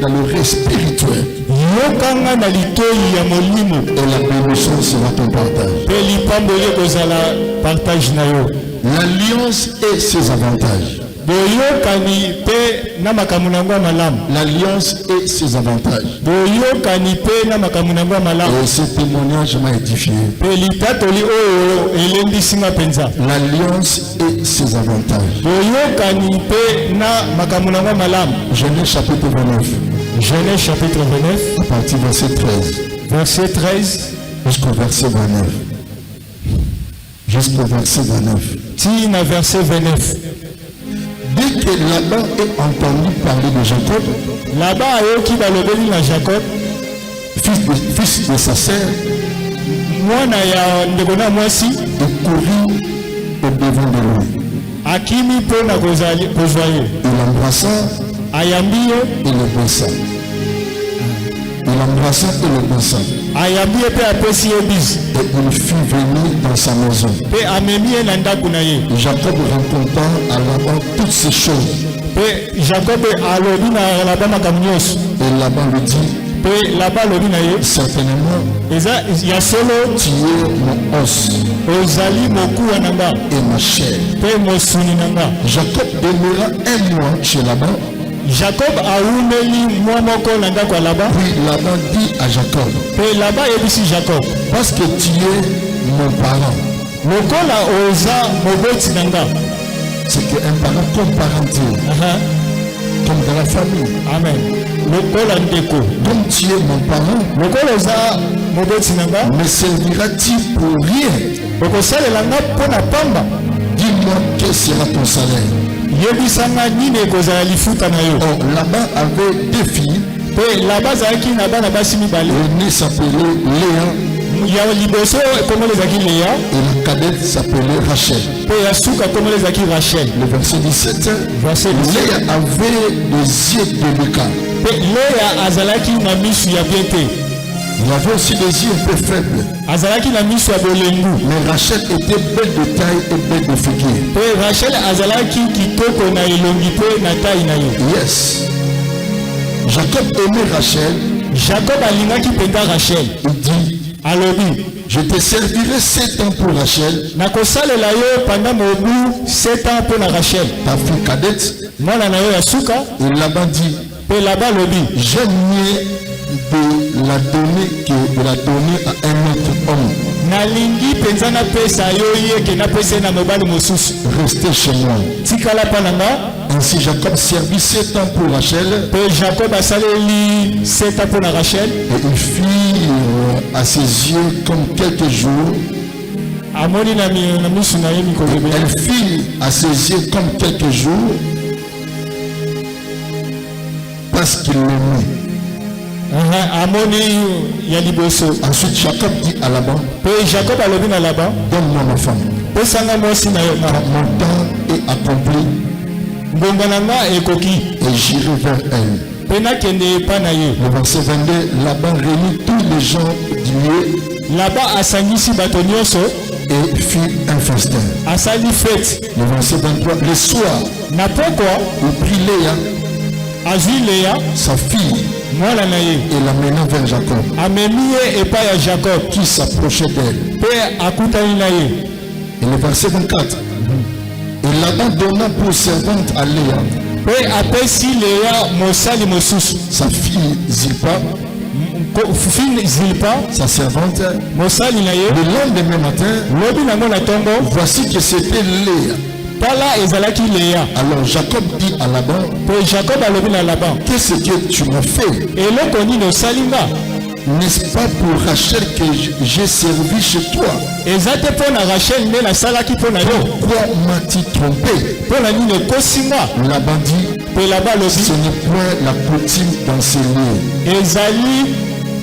dans le reste spirituel. Et la bénédiction sera ton partage. L'alliance et ses avantages. L'alliance et ses avantages. Et ce témoignage m'a édifié. L'alliance et ses avantages. Genèse chapitre 29. Genèse chapitre 29. À partir du verset 13. Verset 13. Jusqu'au verset 29. Jusqu'au verset 29. Tina verset 29. Dès que Laban ait entendu parler de Jacob, Laban ayoki balobeli na Jacob, fils de sa sœur, mwana ya ndeko na mwasi, et courut au devant de lui. Akimi pona kozali kozwaye. Il l'embrassa ayambi et le baisa. Il l'embrassa et le baisa. Ayambi pe apesi ebis. Et il fut venu dans sa maison. Pe amemi na ndaku na ye. Jacob raconta à Laban toutes ces choses. Pe Jacob alobi na Laban makamnyos. Et Laban lui dit, pe Laban lobi na ye, certainement, eza ya solo tu es mon os ozali mokuwa nanga et ma chair. pe mosuni nanga. Jacob demeura un mois chez Laban. Jacob aumeli mwa moko na ndako ya Laban. Puis Laban dit à Jacob, pe Laban yebisi Jacob, parce que tu es mon parent. lokola oza moboti nanga. C'est qu'un parent comme parenté, comme dans la famille. Amen. Lokola ndeko, comme tu es mon parent, lokola oza moboti nanga, me servira-t-il pour rien? okosalela nga mpona pamba? Dis-moi quel sera ton salaire. Yebisanga nini ekozala lifuta na yo. Or Laban avait deux filles. Pe Laban azalaki na bana basi mibale. L'aînée s'appelait Léa. Ya liboso ekomeli ezalaki Léa. Et la cadette s'appelait Rachel. Pe ya suka ekomeli ezalaki Rachel. Le verset 17. Verset 17. Léa avait les yeux délicats. Pe Léa azalaki na misu ya bien te. Il avait aussi des yeux un peu faibles. Azalaki na misu ya bolengu. Mais Rachel était belle de taille et belle de figure. Pe Rachel azalaki kitoko na elongi pe na taille na yo. Yes. Jacob aimait Rachel. Jacob alingaki penda Rachel. Il dit, alobi, je te servirai 7 ans pour Rachel. Nakosalela yo pendant mobu 7 ans pour na Rachel. Ta fille cadette. Mwana na yo ya suka. Et Laban dit, pe Laban lobi, j'aime mieux de la donner que de la donner à un autre homme. nalingi penza na pesa yo ye ke na pesa na mobali mosusu. Restez chez moi. Tikala pananga. Ainsi Jacob servit 7 ans pour Rachel. Pe Jacob asaleli 7 ans pour na Rachel. Et il fit à ses yeux comme quelques jours. Amoni na misu na ye mikolo ebele. Elle fit à ses yeux comme quelques jours parce qu'il l'aimait. Amoni ya liboso. Ensuite Jacob dit à Laban, pe Jacob alobi na Laban, donne-moi ma femme. pesanga mwasi na yo. Mon temps est accompli. Ngonga nanga ekoki. Et j'irai vers elle. Pe nakende epa na ye. Le verset 22, Laban réunit tous les gens du lieu. Laban asangisi bato nyonso. Et fit un festin. Asali fête. Le verset 23, le soir, na pokwa il prit Léa, azwi Léa, sa fille, mwana na ye, et l'amena vers Jacob, amemi ye epai ya Jacob, qui s'approchait d'elle. pe akutani na ye. Et le verset 24, et Laban donna pour servante à Léa, pe apesi Léa mosali mosusu, sa fille Zilpa, fille Zilpa, sa servante. mosali na ye. Le lendemain matin, Lobi nango na tongo, voici que c'était Léa. tala ezalaki Léa. Alors Jacob dit à Laban, Pe Jacob alobi na Laban, qu'est-ce que tu m'as fait? eloko nini osali nga? N'est-ce pas pour Rachel que j'ai servi chez toi? Eza te mpo na Rachel nde nasalaki mpo na yo. Pourquoi m'as-tu trompé? Mpo na nini ekosi nga? Laban dit, Pe Laban alobi, ce n'est point la coutume dans ces lieux. ezali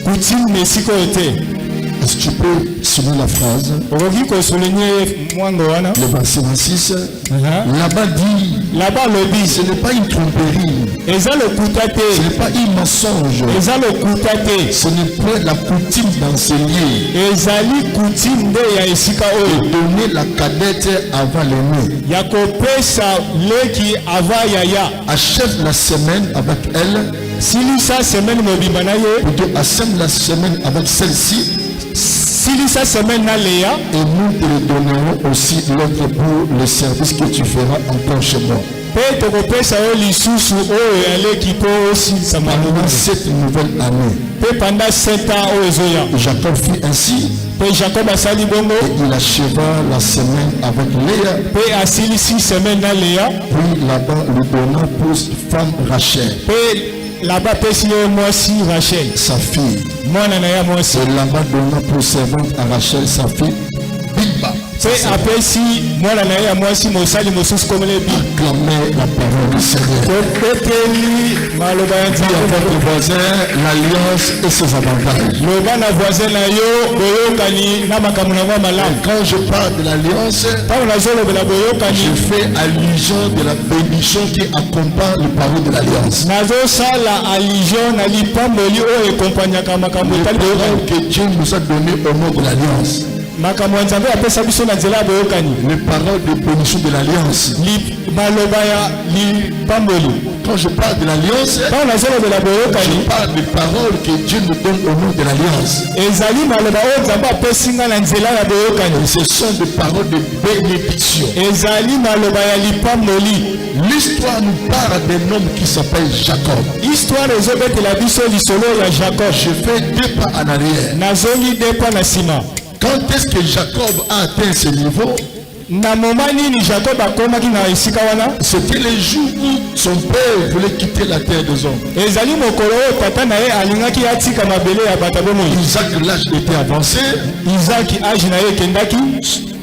coutume na esika oyo te. Est-ce que tu peux souligner la phrase? Okoki kosolenye mwango wana. Le verset 26. Laban dit, Laban alobi, ce n'est pas une tromperie, eza lokuta ce te, n'est pas un mensonge, eza lokuta te, ce n'est pas la coutume dans ces lieux. ezali coutume nde ya esika oyo Donner la cadette avant l'aîné. ya kopesa leki ava yaya. Achève la semaine avec elle. silisa semaine mobimba na ye plutôt assemble la semaine avec celle-ci silisa semaine na leya et nous te le donnerons aussi l'autre pour le service que tu feras encore chez moi. mpe tokopesa yo lisusu oyo eleki mpo osilisa Pendant malonga cette nouvelle année, mpe pendant 7 ans oyo ezoya Jacob fit ainsi mpe jacob asali bongo et il acheva la semaine avec Léa. mpe asilisi semaine na leya Puis Laban lui donna pour femme Rachel, mpe laba apesi ye mwasi rachel sa fille. mwana na ye mwasi Et Laban donna pour servante à Rachel, sa fille, Bilba. mpe apesi mwana na ye ya mwasi mosali mosusu komele bi Acclamez la parole du Seigneur. topeteli maloba ya Dis à nzambe votre voisin l'alliance et ses avantages. loba na voisin na yo boyokani na makambo na mwa malamu Quand je parle de l'alliance, ntango nazolobela boyokani je fais allusion de la bénédiction qui accompagne le parole de l'alliance. nazosala allusion na lipamboli oyo ekompanyaka makambo Les etali boyokani paroles que Dieu nous a données au nom de l'alliance. makambo ya nzambe apesa biso na nzela ya boyokani Les paroles de bénédiction de l'alliance. maloba ya lipamboli Quand je parle de l'alliance, ntango nazolobela je boyokani parle des paroles que Dieu nous donne au nom de l'alliance. ezali maloba oyo nzambe apesi nga na nzela ya boyokani Et ce sont des paroles de bénédiction. ezali maloba ya lipamboli L'histoire nous parle d'un homme qui s'appelle Jacob. histoire ezobetela biso lisolo ya jacob Je fais 2 pas en arrière. nazongi depa na nsima Quand est-ce que Jacob a atteint ce niveau? na moma nini jacob akomaki na esika wana C'était le jour où son père voulait quitter la terre des hommes. ezali mokolo oyo tata na ye alingaki atika mabele ya bato bomoi Isaac, l'âge était avancé, izaki age na ye ekendaki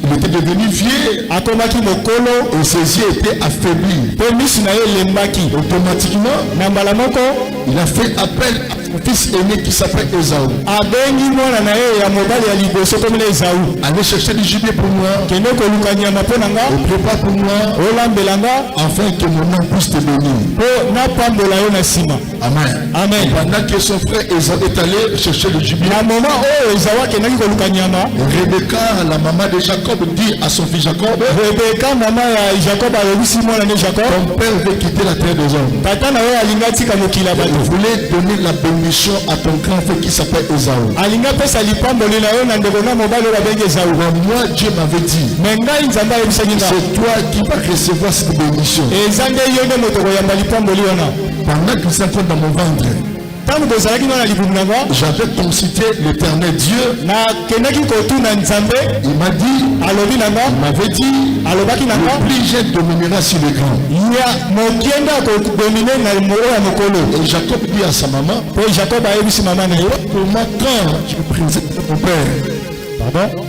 il était devenu vieux akomaki mokolo et ses yeux étaient affaiblis. mpe misu na ye elembaki Automatiquement, na mbala moko il a fait appel à son fils aîné qui s'appelle Esaü. abengi mwana na ye ya mobali ya liboso komela ezau Allez chercher du gibier pour moi kende koluka nyama mpo na nga et prépare pour moi olambela nga afin que mon nom puisse te bénir. mpo napambola yo na nsima Amen. amen Pendant que son frère Esaü est allé chercher le gibier, na moma oyo ezau akendaki koluka nyama Rebecca, la maman de Jacob, dit à son fils Jacob, rebeka mama ya jacob alobisi mwana ne jacob ton père veut quitter la terre des hommes. tata na ye alingi atika mokili ya Il bato voulait donner la bénédiction à ton grand frère qui s'appelle Esaü. alingi apesa lipamboli na yo na ndeko na mobali oyo babengi ezau Mais moi, Dieu m'avait dit, me ngai nzambe ayebisaki nga c'est toi qui vas recevoir cette bénédiction. eza nde yo nde moto koyamba lipamboli wana Pendant qu'il s'enfonce dans mon ventre, ntango tozalaki nano na libumu na nga j'avais consulté l'éternel Dieu. nakendaki kotuna nzambe Il m'a dit, alobi na nga il m'avait dit, alobaki na nga le plus jeune dominera sur le grand. ya mokiende akodomine na oyo ya mokolo Et Jacob dit à sa maman, mpe jacob ayebisi mama na ye pour moi, quand je présente mon père,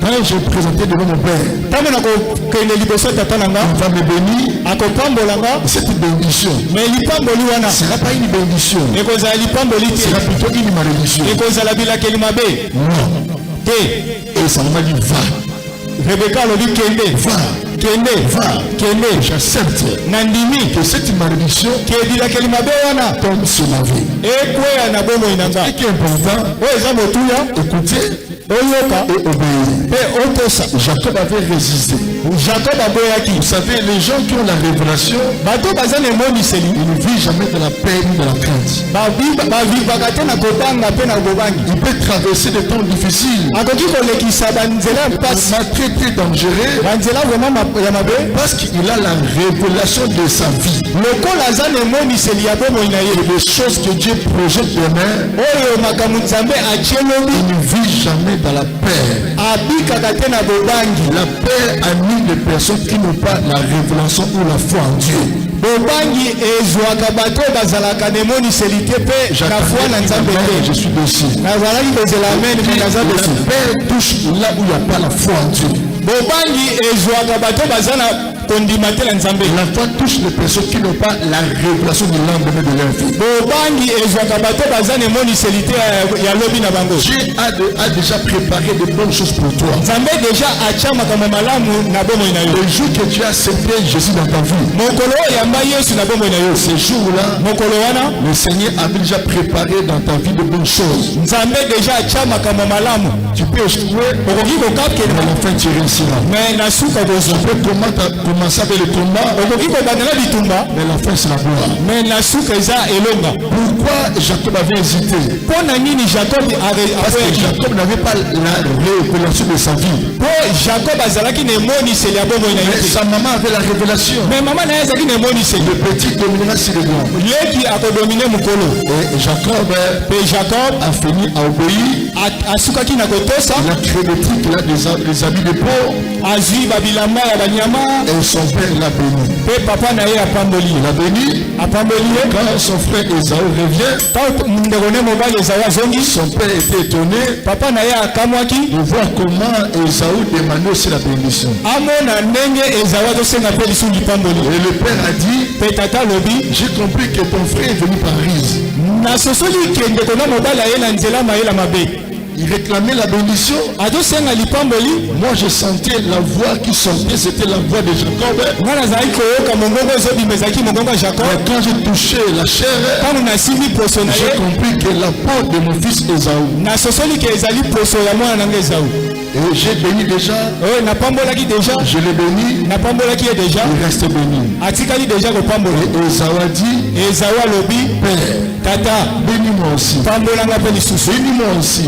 quand je présentais devant mon père, ntango nakokende liboso tata na nga il va me bénir. akopambola nga Cette bénédiction, me lipamboli wana ce n'est pas une bénédiction, ekozala lipamboli ce sera te plutôt une malédiction. ekozala bilakeli mabe Non. te Et sa maman dit, va, rebeka alobi kende va, kende va. kende J'accepte nandimi que cette malédiction ke bilakeli mabe wana tombe sur ma vie. ekweya na bomoi na nga Ce qui est important, oyo eza motuya écoutez oyoka et obéir. mpe otosa Jacob avait résisté. jacob aboyaki Vous savez, les gens qui ont la révélation, bato baza na emoniseli ils ne vivent jamais de la paix ni de la crainte. bavivaka te na kobanga mpe na bobangi Il peut traverser des temps difficiles, akoki kolekisa banzela ya mpasi pas très très dangereux, banzela vraimen ya mabe parce qu'il a la révélation de sa vie. lokola aza na emoniseli ya bomoi na ye Et les choses que Dieu projette demain, oyo makambo nzambe atie lobi il ne vit jamais dans la paix. abikaka te na bobangi La paix anime les personnes qui n'ont pas la révélation ou la foi en Dieu. bobangi ezwaka bato oyo bazalaka na emoniseli te mpe na foi na nzambe Je te suis dessus. nazalaki kozela amen mpe naza La desu paix touche là où il n'y a pas la foi en Dieu. bobangi ezwaka bato oyo baza na kondima te na nzambe La foi touche les personnes qui n'ont pas la révélation du lendemain de leur vie. bobangi ezwaka bato oyo baza na emoniseli te ya lobi na bango Dieu a déjà préparé de bonnes choses pour toi. nzambe deja atya makambo malamu na bomoi na yo Le jour que tu as accepté Jésus dans ta vie, mokolo oyo yamba yesu na bomoi na yo ce jour-là, mokolo wana le Seigneur a déjà préparé dans ta vie de bonnes choses. nzambe deja atya makambo malamu Tu peux échouer, okoki mais kokakela à la fin tu réussiras. me na suka Tu kozwa peux commencer avec le combat, mais la fin c'est la gloire. Pourquoi Jacob avait hésité? Parce que Jacob n'avait pas la révélation de sa vie. Mais sa maman avait la révélation. Le petit dominera sur le grand. Et Jacob a fini à obéir. Il a créé des trucs, il a des habits de peau. Et son père l'a béni. Il a béni. Quand son frère Esaü revient, son père était étonné de voir comment Esaü demandait aussi la bénédiction. Et le père a dit, j'ai compris que ton frère est venu par ruse. Il réclamait la bénédiction. Moi je sentais la voix qui sortait, c'était la voix de Jacob. Et quand j'ai touché la chair, j'ai compris que la peau de mon fils Esaü. Et j'ai béni déjà. Je l'ai béni. Il reste béni. Et Esaü a dit, Père, bénis-moi aussi. Bénis-moi aussi.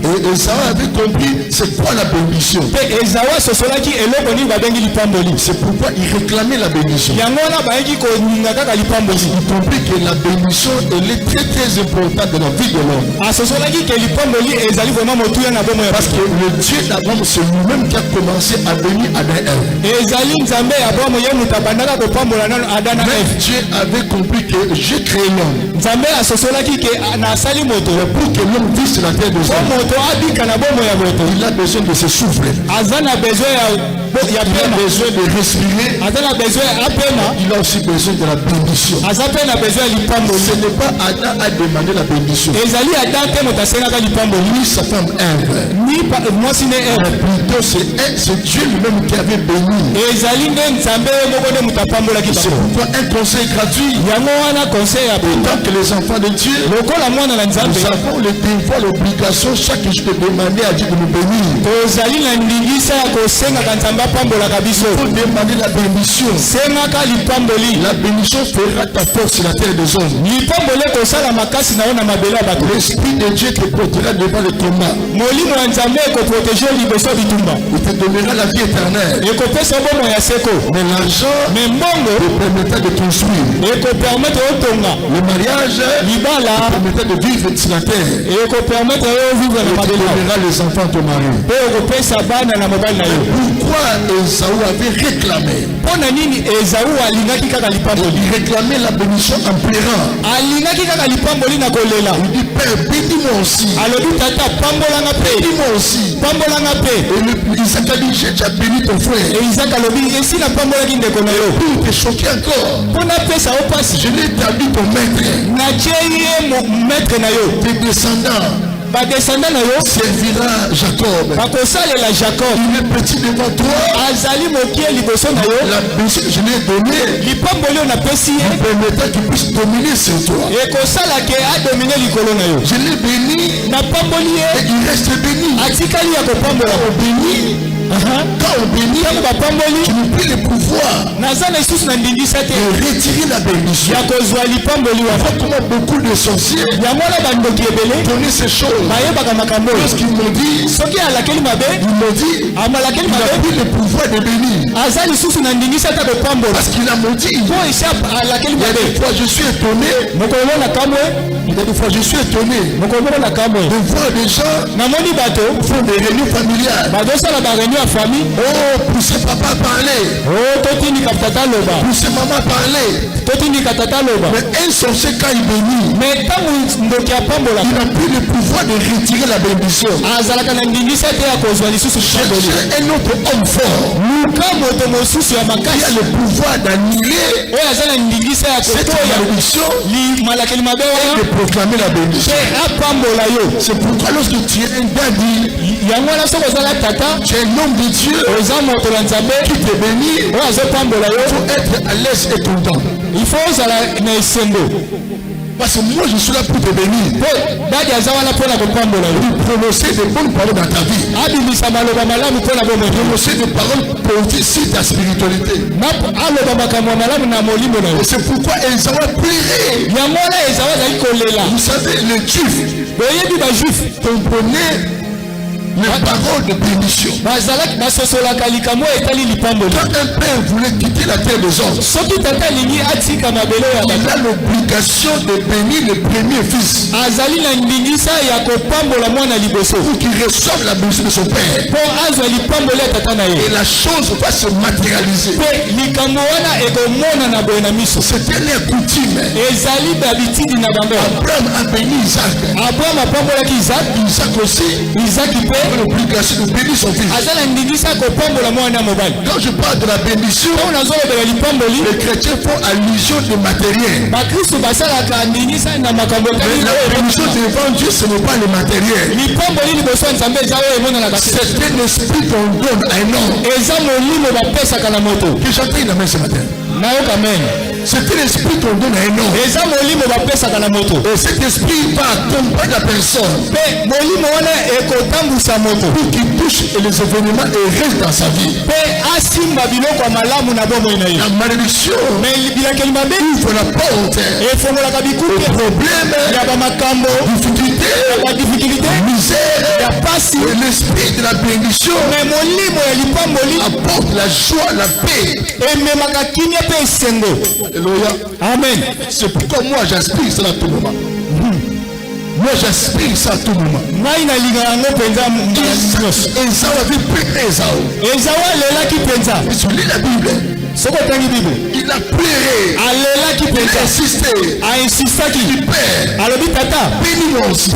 Et Esaü avait compris c'est quoi la bénédiction. C'est pourquoi il réclamait la bénédiction. Il comprit que la bénédiction elle est très très importante dans la vie de l'homme. Parce que le Dieu d'Abraham c'est lui-même qui a commencé à bénir Adam et Ève. Mais Dieu avait compris que j'ai créé l'homme. Pour que l'homme vive sur la terre de Dieu, il a besoin de se souffler. Il a besoin de respirer. Il a aussi besoin de la bénédiction. Ce n'est pas Adam à demander la bénédiction. Lui, sa femme Ève. Plutôt c'est Dieu lui-même qui avait béni. C'est pourquoi un conseil gratuit. Tant que les enfants de Dieu, nous avons le devoir, l'obligation chaque jour de demander à Dieu de nous bénir. Il faut demander la bénédiction. La bénédiction fera ta force sur la terre des hommes. L'Esprit de Dieu te protégera devant le combat. Il te donnera la vie éternelle. Mais l'argent te permettra de construire. Le mariage te permettra de vivre sur la terre. Et te donnera les enfants de ton mari. Pourquoi Esaü avait réclamé? Il réclamait la bénédiction en pleurant. Il dit Père, bénis-moi aussi. Bénis-moi aussi. Et Isaac a dit j'ai déjà béni ton frère. Et il était choqué encore. Je l'ai établi ton maître. Tes descendants servira Jacob. Il est petit devant toi. La bénédiction que je lui ai donnée, il permettra qu'il puisse dominer sur toi. Je l'ai béni et il reste béni. Quand on bénit, tu n'as plus le pouvoir de retirer la bénédiction. Comment beaucoup de sorciers connaissent ces choses. Lorsqu'ils m'ont dit, il n'a plus le pouvoir de bénir. Parce qu'il a maudit. Il y a des fois je suis étonné. De voir des gens font des réunions familiales. Oh, pousser papa parler. Pousser maman parler. Mais un sorcier quand il bénit, il n'a plus le pouvoir de retirer la bénédiction. Cherchez un autre homme fort qui a le pouvoir d'annuler cette malédiction et de proclamer la bénédiction. C'est pourquoi lorsque tu es un daddy, tu es un homme de Dieu qui te bénit, il faut être à l'aise et content. Il faut uzala na esengo. Parce que moi je suis là pour te bénir. Pour prononcer des bonnes paroles dans ta vie. Prononcer des paroles positives sur ta spiritualité. Et c'est pourquoi Esaü pleurait. Vous savez, les Juifs comprenaient les paroles de bénédiction. Quand un père voulait quitter la terre des hommes, il a l'obligation de bénir le premier fils pour qu'il reçoive la bénédiction de son père. Et la chose va se matérialiser. C'était leur coutume. Abraham a béni Isaac. Isaac aussi. L'obligation de bénir son fils. Quand je parle de la bénédiction, les chrétiens font allusion de matériel. Mais la bénédiction devant Dieu, ce n'est pas le matériel. C'est un esprit qu'on donne à un homme. Que j'entends une main ce matin. C'est un esprit qu'on donne à un homme. Et cet esprit va accompagner la personne pour qu'il touche les événements et reste dans sa vie. La malédiction ouvre la porte aux problèmes, difficultés, misère. Et l'esprit de la bénédiction apporte la joie, la paix. Alléluia. Amen. C'est pourquoi moi j'aspire ça à tout moment. Moi j'aspire ça à tout moment. Esaü avait prié Esaü. Tu lis la Bible. Il a pleuré. Il a insisté. Il père. Bénis-moi aussi.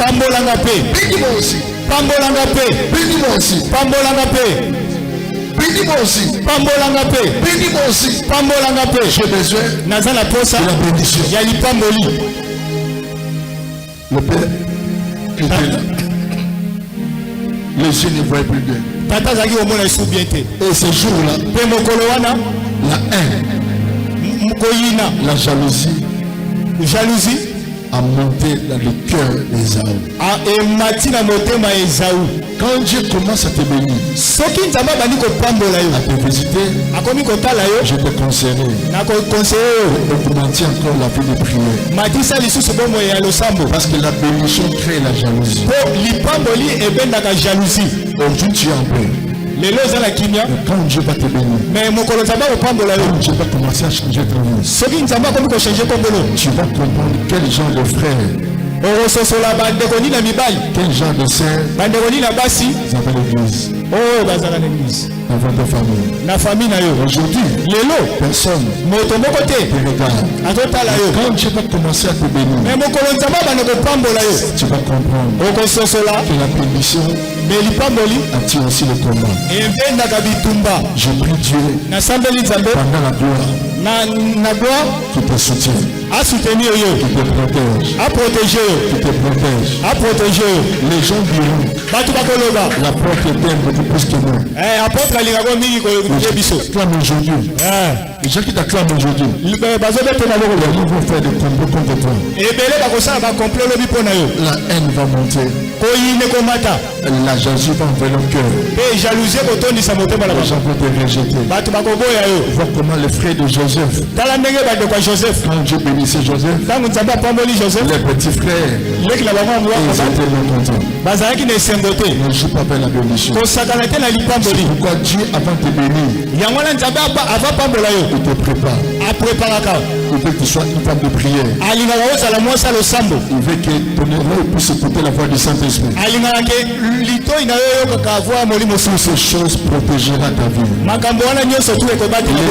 Bénis-moi aussi. Bénis-moi aussi. Bénis-moi aussi. Bénis-moi aussi. J'ai besoin de la bénédiction. Le père était là. Les yeux ne voyaient plus bien. Et ce jour-là, la haine, la jalousie a monté dans le cœur d'Esaü. Quand Dieu commence à te bénir, à te visiter, je te conseillerais d'augmenter encore la vie de prière. Parce que la bénédiction crée la jalousie. Aujourd'hui tu es en paix. Quand Dieu va te bénir, Dieu va commencer à changer ton vie. Tu vas comprendre quel genre de frère, quel genre de sœur dans l'église, dans votre famille. Aujourd'hui, personne ne regarde. Quand Dieu va commencer à te bénir, tu vas comprendre que la bénédiction attire aussi le combat. Je prie Dieu pendant la gloire qui te soutient, qui te protège, Les gens diront la porte est bien beaucoup plus que moi. Clame aujourd'hui. Les gens qui t'acclament aujourd'hui, ils vont faire des complots contre toi. La haine va monter. La jalousie va envers leur cœur. Les gens vont te rejeter. Voir comment le frère de Joseph, quand Dieu bénissait Joseph, les petits frères, ils étaient mécontents. Ne joue pas avec la bénédiction. C'est pourquoi Dieu, avant de te bénir, il te prépare. Il veut que tu sois une femme de prière. Il veut que ton oreille puisse écouter la voix du Saint-Esprit. Ces choses protégera ta vie. Les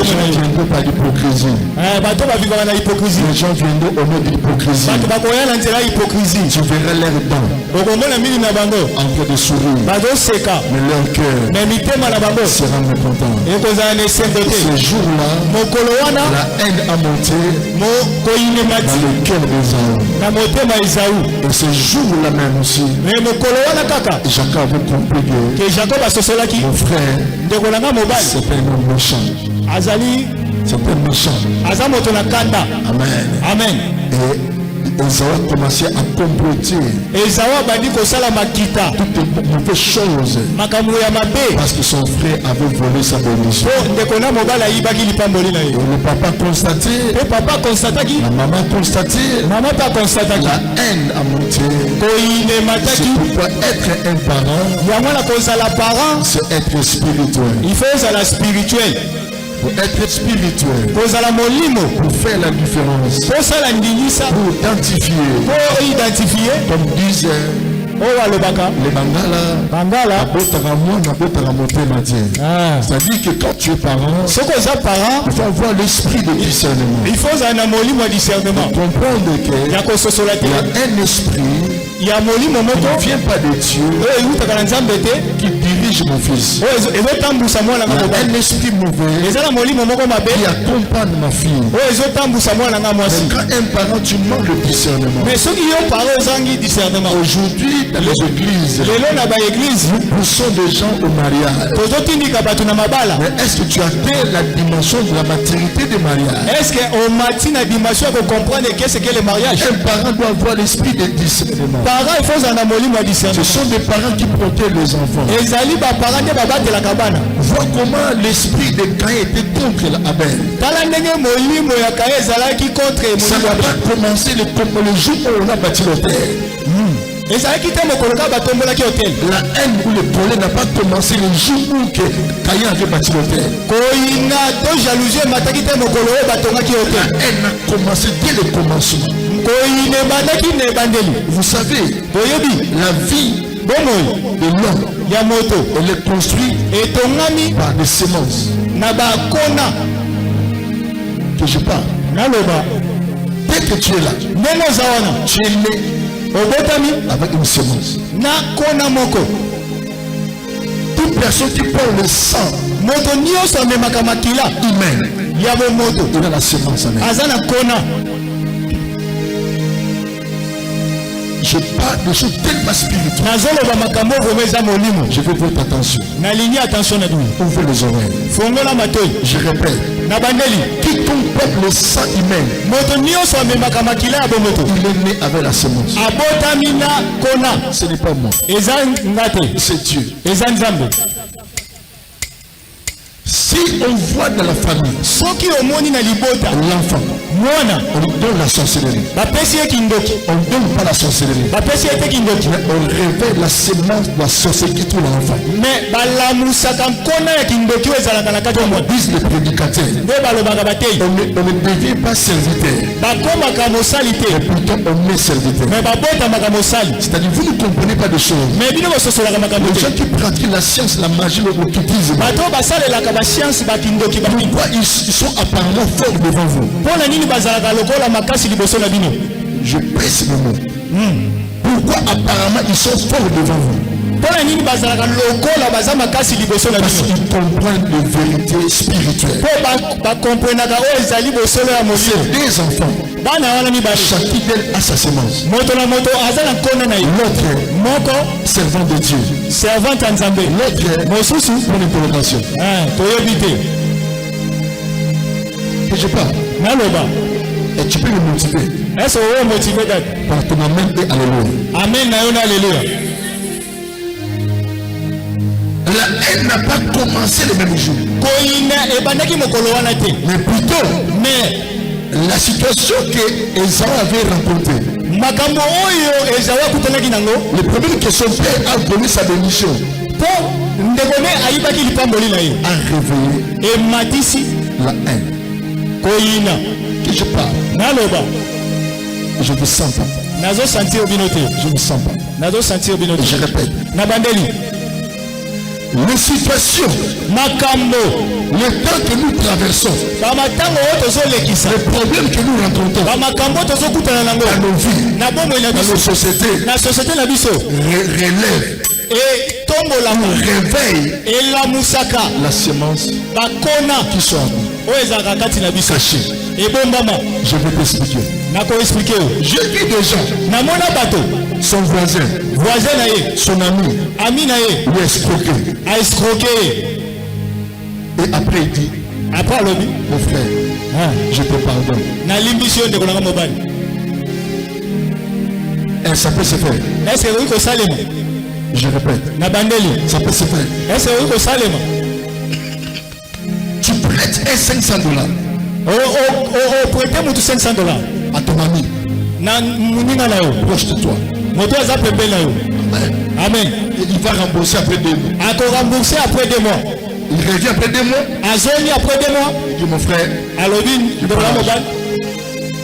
gens viendront par l'hypocrisie. Les gens viendront au nom de l'hypocrisie. Tu verras leurs dents en train de sourire. Mais leur cœur sera mécontent. Ce jour-là, la haine a monté dans le cœur d'Esaü. Et ce jour-là même aussi, Jacob avait compris que mon frère, c'est un homme méchant. C'était méchant. Amen. Amen. Et Esaü a commencé à comploter toutes les mauvaises choses parce que son frère avait volé sa bénédiction. Et le papa constaté, la maman constaté, la haine a monté. C'est pourquoi être un parent, c'est être spirituel. Il faut être spirituel. Pour être spirituel, pour faire la différence, pour identifier, comme disent les Bangala, c'est-à-dire que quand tu es parent, il faut avoir l'esprit de discernement. Il faut comprendre qu'il y a un esprit qui ne vient pas de Dieu, qui dirige mon fils. Il y a un esprit mauvais qui accompagne ma fille. Mais quand un parent, tu manques le discernement. Aujourd'hui, dans les églises, nous poussons des gens au mariage. Mais est-ce que tu atteins la dimension de la maturité du mariage? Est-ce que le mariage? Un parent doit avoir l'esprit de discernement. Ce sont des parents qui protègent les enfants. Vois comment l'esprit de Caïn était contre Abel. Ça n'a pas commencé le jour où on a bâti l'autel. La haine ou le problème n'a pas commencé le jour où Caïn avait bâti l'autel. La haine a commencé dès le commencement. Vous savez, la vie de l'homme, elle est construite par des semences. Que je parle. Dès que tu es là, tu es né avec une semence. Toute personne qui prend le sang humain, il a la semence en elle. Je parle de choses tellement spirituelles. Je veux votre attention. Ouvrez les oreilles. Je répète. Quiconque porte le sang humain, il est né avec la semence. Ce n'est pas moi. C'est Dieu. Si on voit dans la famille l'enfant, on donne la sorcellerie. On ne donne pas la sorcellerie. Mais on révèle la semence de la sorcellerie qui trouve l'enfant. Comme disent les prédicateurs, on ne devient pas serviteur. Et plutôt on est serviteur. C'est-à-dire vous ne comprenez pas de choses. Les gens qui pratiquent la science, la magie, le occultisme, pourquoi ils sont apparemment forts devant vous? Je presse le mot. Pourquoi apparemment ils sont forts devant vous? Parce qu'ils comprennent les vérités spirituelles. C'est des enfants. Chacun d'eux a sa semence. L'autre servant de Dieu. L'autre pour l'interrogation. Que je parle. Et tu peux le motiver. Par ton amen et alléluia. Alléluia. La haine n'a pas commencé le même jour. Mais plutôt, la situation que Esaü avait rencontrée. Le problème que son père a donné sa bénédiction a réveillé la haine. Que je parle. Je ne sens pas. Je ne sens pas. Et je répète. Les situations, le temps que nous traversons, les problèmes que nous rencontrons dans nos vies, dans nos sociétés, relève réveille la semence qui sont cachée. Je vais t'expliquer. Je vis des gens, son voisin, son ami, lui a escroqué. Et après il dit, Après lobby. Mon frère, je te pardonne. Et ça peut se faire. Est-ce que vous salem? Je répète. Ça peut se faire. Est-ce que vous salem? Tu prêtes $500. Prêtez-moi $500 à ton ami. Proche de toi. Amen. Amen. Et il va rembourser après 2 mois. Rembourser après 2 mois. Il revient après 2 mois. Après 2 mois. Il dit mon frère.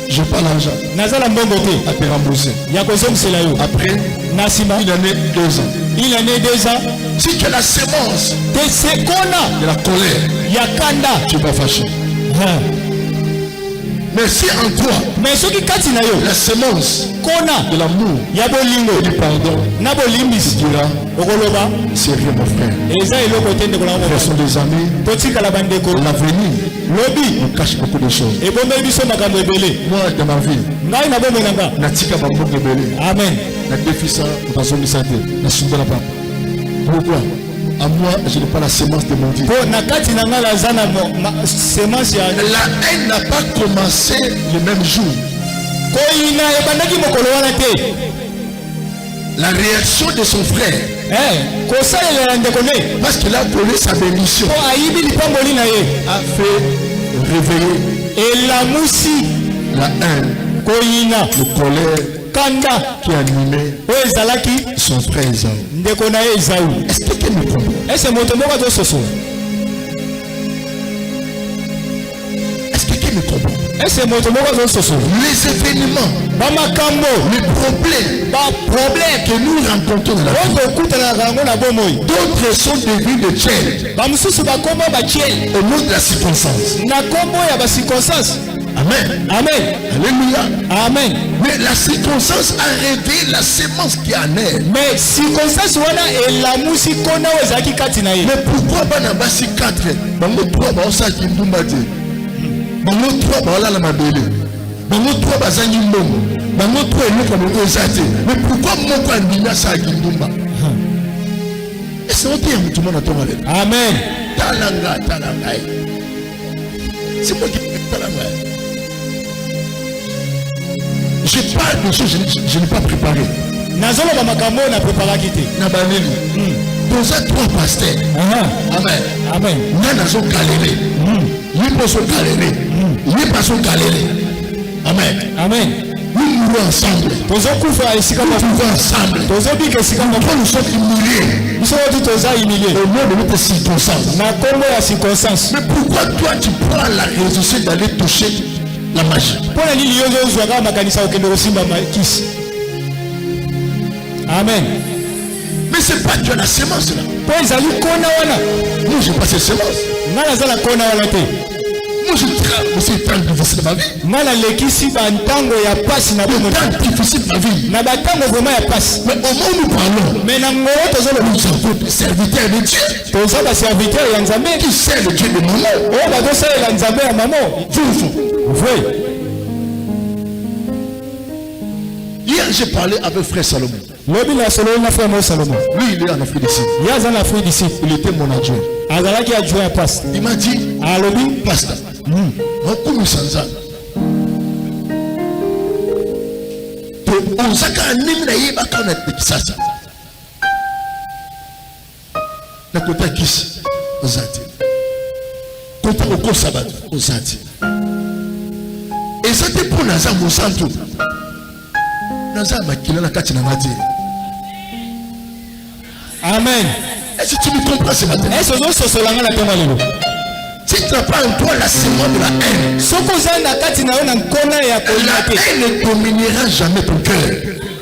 Je n'ai pas l'argent. À te rembourser. Après une année, 2 ans. Si tu as la sémence de la colère, tu vas fâcher. Mais si en toi, la sémence de l'amour et du pardon, tu diras, c'est rien mon frère. Ils sont des amis. L'avenir nous cache beaucoup de choses. Moi, dans ma vie, Amen. Pourquoi? À moi, je n'ai pas la sémence de mon Dieu. La haine n'a pas commencé le même jour. La réaction de son frère, parce qu'il a volé sa bénédiction, a fait réveiller la haine, le colère qui animait son frère Esaü. Est-ce que quelqu'un me comprend? Est-ce que quelqu'un me comprend? Les événements, les problèmes que nous rencontrons dans la vie, d'autres sont devenus de Tchèl au nom de la circonstance. Amen. Amen. Alléluia. Amen. Mais la circonstance a révélé la sémence qui en est. Mais circonstance est la musique qu'on a aux Akikatina. Mais pourquoi Banabasi 4? Bango 3 Baosa Kindumbati. Bango 3 Baola la Mabele. Bango 3 Bazangi Mbongo. Bango 3 Eloka Bango Ezate. Mais pourquoi Moko Andina Sa Kindumba? Et c'est autre chose tout le monde a tombé. Amen. Talanga. C'est moi qui talanga. Je parle de choses que je n'ai pas préparé. Nazolo Bamakamo n'a préparé quitter. Nabaneli. Dans un 3 pasteurs. Amen. Amen. Nanazo galéré. Ils sont galérés. Ils sont galérés. Amen. Amen. Nous mourons ensemble. Nous vivons ensemble. Nous sommes humiliés. Nous sommes tous humiliés. Au nom de notre circonstance. Mais pourquoi toi tu prends la résolution d'aller toucher la magie? Amen. Mais c'est pas Dieu la sémence là. Moi j'ai pas cette sémence. Moi je suis très difficile de ma vie. Le temps difficile de ma vie. Mais au moment où nous parlons, nous avons des serviteurs de Dieu qui servent le Dieu de maman. Vous. Hier j'ai parlé avec frère Salomon. Lui il est en Afrique du Sud. Il était mon adjoint. Il m'a dit, pasteur, Amen. Est-ce que tu me comprends ce matin? Si tu n'as pas en toi la sémence de la haine, la haine ne dominera jamais ton cœur.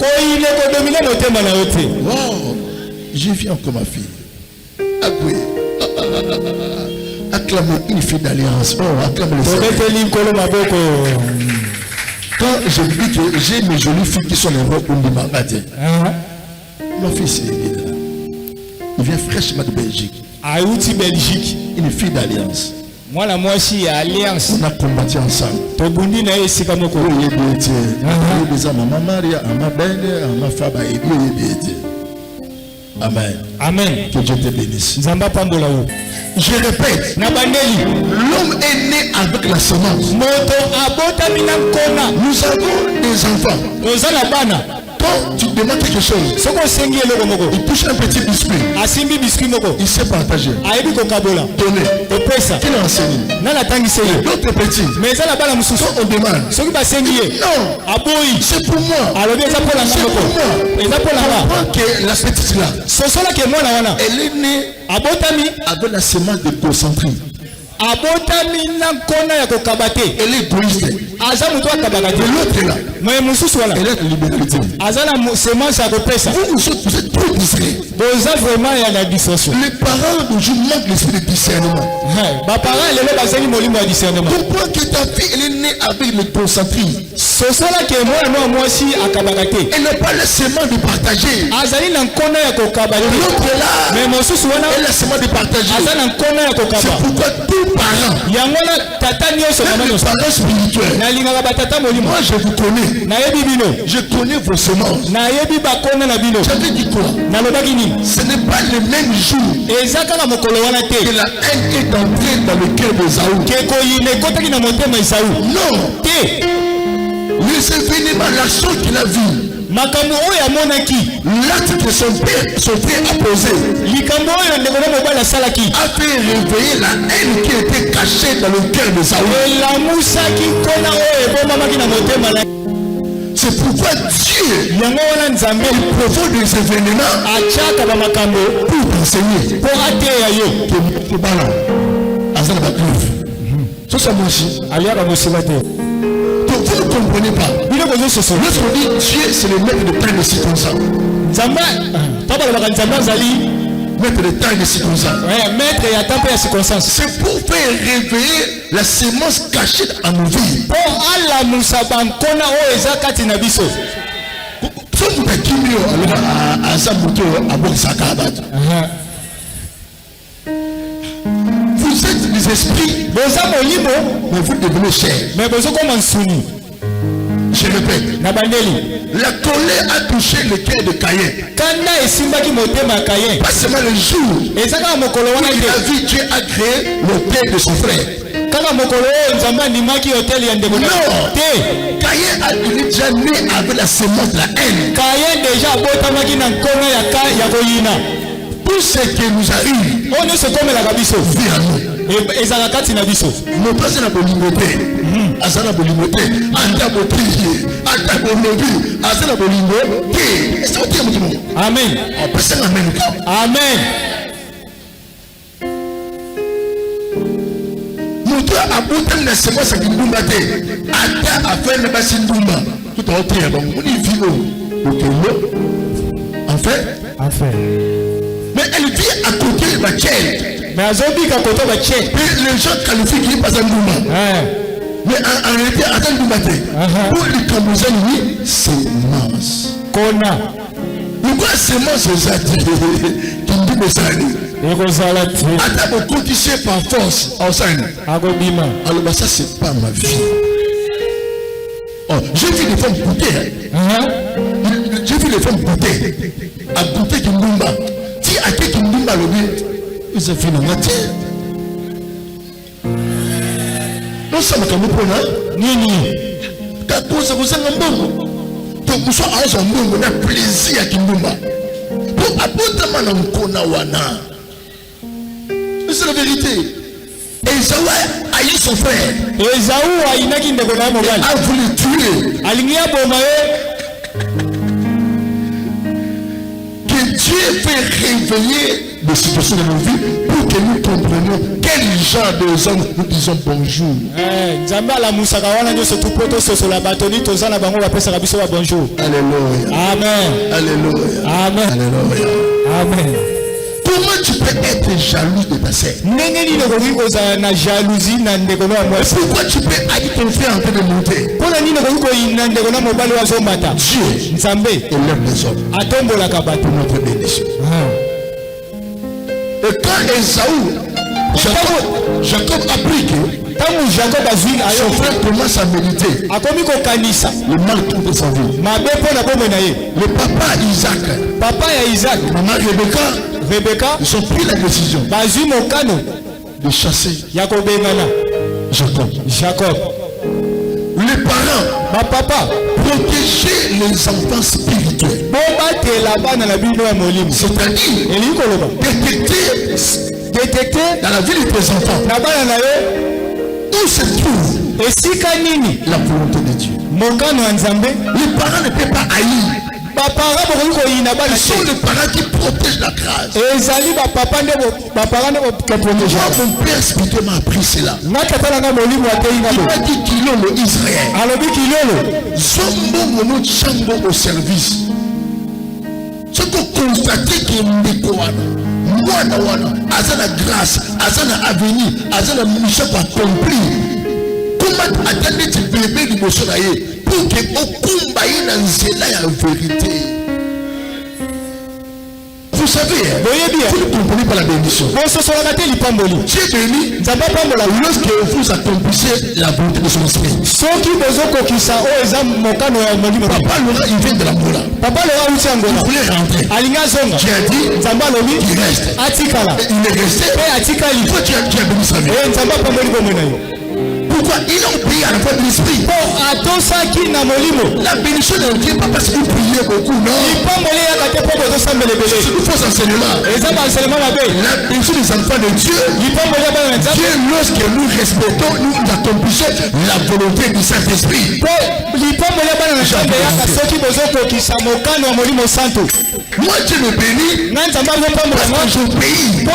Oh, je viens comme ma fille. Acclame une fille d'alliance. Oh, acclame le Seigneur. Quand je dis que j'ai mes jolies filles qui sont les rois pour me magader, ma fille c'est là. Il vient fraîchement de Belgique. Une fille d'alliance. Moi aussi alliance. On a combattu ensemble. Amen. Amen. Que Dieu te bénisse. Nzamba pambola yo. Je répète, Nabandeli. l'homme est né avec la semence. Moto abota mina kona. Nous avons des enfants. Ozala bana. Quand tu demandes quelque chose, Soko sengi eloko moko. il touche un petit biscuit. Asimbi biscuit moko. Il sait partager. Ayebi ko kabola. Donner. Opesa. Qui l'a enseigné? Nana tangi seye. L'autre petit. Mais ezala bana mususu. Quand on demande, Soki ba sengi ye. non, Aboyi. c'est pour moi. Alobi eza pola C'est ngoko. pour moi. Eza pola Je nga. comprends que la petite là, Sosola ke mwana wana. elle est née Abotami. avec la semence de concentré. Abotami na kona ya kokabate. Elle est égoïste. Aza mutu akabaka Et te. l'autre là, Mais mususu wana. elle est la libéralité. Aza na semence ya kopesa. Vous êtes trop discrets. Boza vraiment ya la distorsion. Les parents d'aujourd'hui manquent l'esprit de discernement. Ba parents lelo basengi molimo ya discernement. Comprends que ta fille, elle est née avec le concentré. Sosola ke mwana mwasi akabaka te. Elle n'a pas le sément de partager. Azali na nkona ya kokabate. L'autre là, Mais mosusu wana elle a le sément de partager. aza na nkona ya C'est kokaba. pourquoi tout parent, Yango na tata nyonso même mama les nyonso. parents spirituels, Nalingaka batata molimo. moi je vous connais. Nayebi bino. Je connais vos semences. Nayebi bakona na bino. J'avais dit quoi? Nalobaki nini? Ce n'est pas le même jour Eza kaka mokolo wana que te. la haine est entrée dans le cœur de Saül. Ke koyina ekotaki na motema Esau. Non, Te. les événements, l'action qu'il a vu, Makambo oyo amonaki. l'acte que son frère a posé, Likambo oyo ndeko na mobali asalaki. a fait réveiller la haine qui était cachée dans le cœur de Saül. Elamusaki nkona oyo ebomamaki na motema na. C'est pourquoi Dieu Yango wana Nzambe provoque des événements atiaka bamakambo pour t'enseigner. mpo ateya yo. Que bala, azana bakluve. Ça c'est moi aussi. Aliaka mosila te. Donc vous ne comprenez pas. Bino kozososo. Lorsqu'on dit Dieu, c'est le maître de temps de circonstance. Nzambe tabalobaka Nzambe azali Maître de temps de circonstance. maître ya temps mpe ya circonstance. C'est pour faire réveiller la sémence cachée en nos vies. mpo alamusa bankona oyo eza kati na biso. Soki bakimi yo aloba aza moto abokisaka bato. Vous êtes des esprits, boza molimo mais vous devenez chair. me bozokoma nsuni. Je répète, Na bandeli la colère a touché le cœur de Caïn. kanda esimbaki motema ya Kaye. Pas seulement le jour eza kaka mokolo où wana il a te. vu Dieu a créé le père de son frère. Kaka mokolo oyo Nzambe andimaki hotel ya ndeko na Non. te. Caïn a il est déjà né avec la sémence de la haine. Kaye deja abotamaki na nkona ya koyina. Tout ce qui nous arrive Oyo nyonso ekomelaka biso vit en nous. ezalaka kati na biso. Moto aza na bolingo te, aza na bolingo te, ata bopriye, ata bolobi, aza na bolingo te. Est-ce que tu es moto mo? Amen. Apesa na amen. Amen. Moto abotami na semence ya kindumba te, ata affaire na basi ndumba. Tout a été bon. On y vit au Kenya. Enfin. Mais elle vit à côté de la chaîne. Mais azobika koto bache. Et les gens qualifient qu'il passe un ndumba. Mais en réalité, attends ndumba te. Pour les Cambodgiens, oui, semence. Kona. Pourquoi semence aux adultes qui me disent ekozala te. ata bokotise par force ensemble. Agobima. Alors bah, ça c'est pas ma vie. Oh, j'ai vu les femmes goûter. J'ai vu les femmes goûter. À goûter Kindumba. Si à qui Kindumba le dit, ils ont fait une matière. Non, ça m'a comme pour Nini. Quand vous avez un bon. Donc vous soyez à un bon, on a plaisir à Kindumba. Pour apporter mon kona wana. C'est la vérité. Esaü a eu son frère. Esaü ainaki ndeko na mobali. A voulu tuer. Alingi aboma ye. Que Dieu fait réveiller des situations de nos vies pour que nous comprenions quel genre de hommes nous disons bonjour. Nzambe alamusaka wana nyonso tupo tososola bato ni toza na bango bapesaka biso ba bonjour. Alléluia. Amen. Alléluia. Amen. Alléluia. Amen. Comment tu peux être jaloux de ta sœur? Ndenge nini okoki kozala na jalousie na ndeko na mwasi? Pourquoi tu peux haïr ton frère en train de monter? Mpona nini okoki koyina ndeko na mobali oyo azomata? Dieu Nzambe élève les hommes atombolaka bato. pour notre bénédiction. Et quand Esaü, Jacob apprit que Tangu Jacob azwi son frère commence à méditer. akomi kokanisa Le mal tourne de sa vie. mabe pona bomwe na ye. Le papa Isaac, Papa ya Isaac, maman Rebecca, ils ont pris la décision bazwi mokano de chasser ya kobengana Jacob. Les parents bapapa protéger les enfants spirituels. bobatela bana na bino ya molimo, C'est-à-dire elingi koloba détecter dans la vie de tes enfants na bana na ye où se trouve esika nini la volonté de Dieu. mokano ya Nzambe. Les parents ne peuvent pas haïr. Bapara bokoki koyina bana Ce sont les parents qui protègent la grâce. ezali bapapa nde bapara nde bokaproteja. Moi, mon père spirituel m'a appris cela. nga tata nanga molimo ateyi nga Il bo m'a dit qu'il est le Israël. alobi kilolo Sombo mono chambo au service. Ce que constater que ndeko wana wana azana grâce, azana avenir, azana mission accompli. Comment attendre ce bébé du bosso na ye pour que okumba ye na nzela ya vérité. Vous savez, vous ne comprenez pas la bénédiction. Dieu bénit lorsque vous accomplissez la volonté de son esprit. Papa Laura, il vient de la Moula. Il voulait rentrer. Dieu a dit qu'il reste. Et il est resté. Pourquoi tu as béni sa vie? Pourquoi il a obéi à la voix de l'esprit? La bénédiction ne vient pas parce que vous priez beaucoup, non. C'est une fausse enseignement. La bénédiction des enfants de Dieu, Dieu, lorsque nous respectons, nous accomplissons la volonté du Saint-Esprit. Moi, Dieu me bénit parce que j'obéis et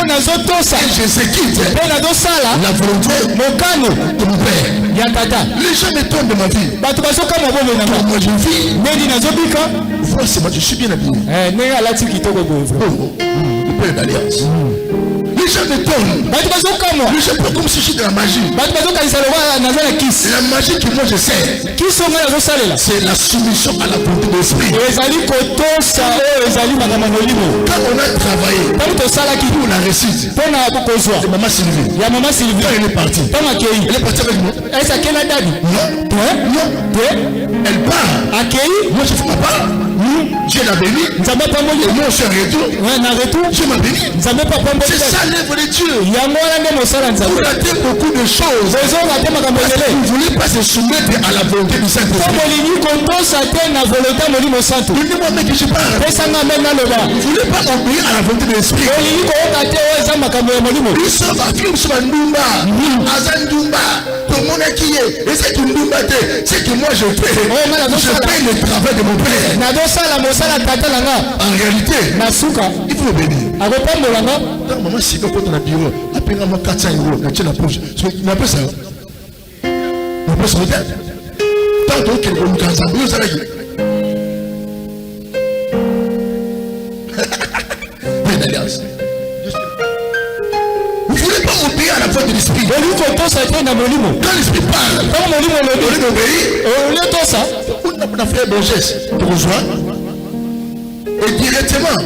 j'exécute la volonté de mon Père. Les gens me tournent de ma vie. Moi, je vis. Voici, moi, je suis bien habillé. Le Père d'Alliance. Les gens me tournent. Les gens font comme si je suis de la magie. La magie que moi je sais, c'est la soumission à la volonté de l'esprit. Quand on a travaillé pour la réussite de Maman Sylvie, quand elle est partie avec moi. Non. Elle part. Moi je fais ma part. Dieu l'a béni. Et moi je suis en retour. Dieu m'a béni. C'est ça l'œuvre de Dieu. Vous ratez beaucoup de choses. Vous ne voulez pas se soumettre à la volonté du Saint-Esprit. Donnez-moi mais que je parle. Vous ne voulez pas obéir à la volonté de l'esprit. Nous sommes à Ndumba. Azandumba. Tout le monde est qui est. Et c'est que Ndumba, c'est que moi je fais. Je paye le travail de mon Père. En réalité, il faut bénir. Quand maman s'y va dans le bureau, appelle moi 400 €, quand tu la poche, tu m'appelles ça. On peut se regarder. Tant que vous me cassez, vous allez. Vous ne voulez pas obéir à la voix de l'esprit. Quand l'esprit parle, au lieu d'obéir, on a fait un bon geste. Tu rejoins. Et directement,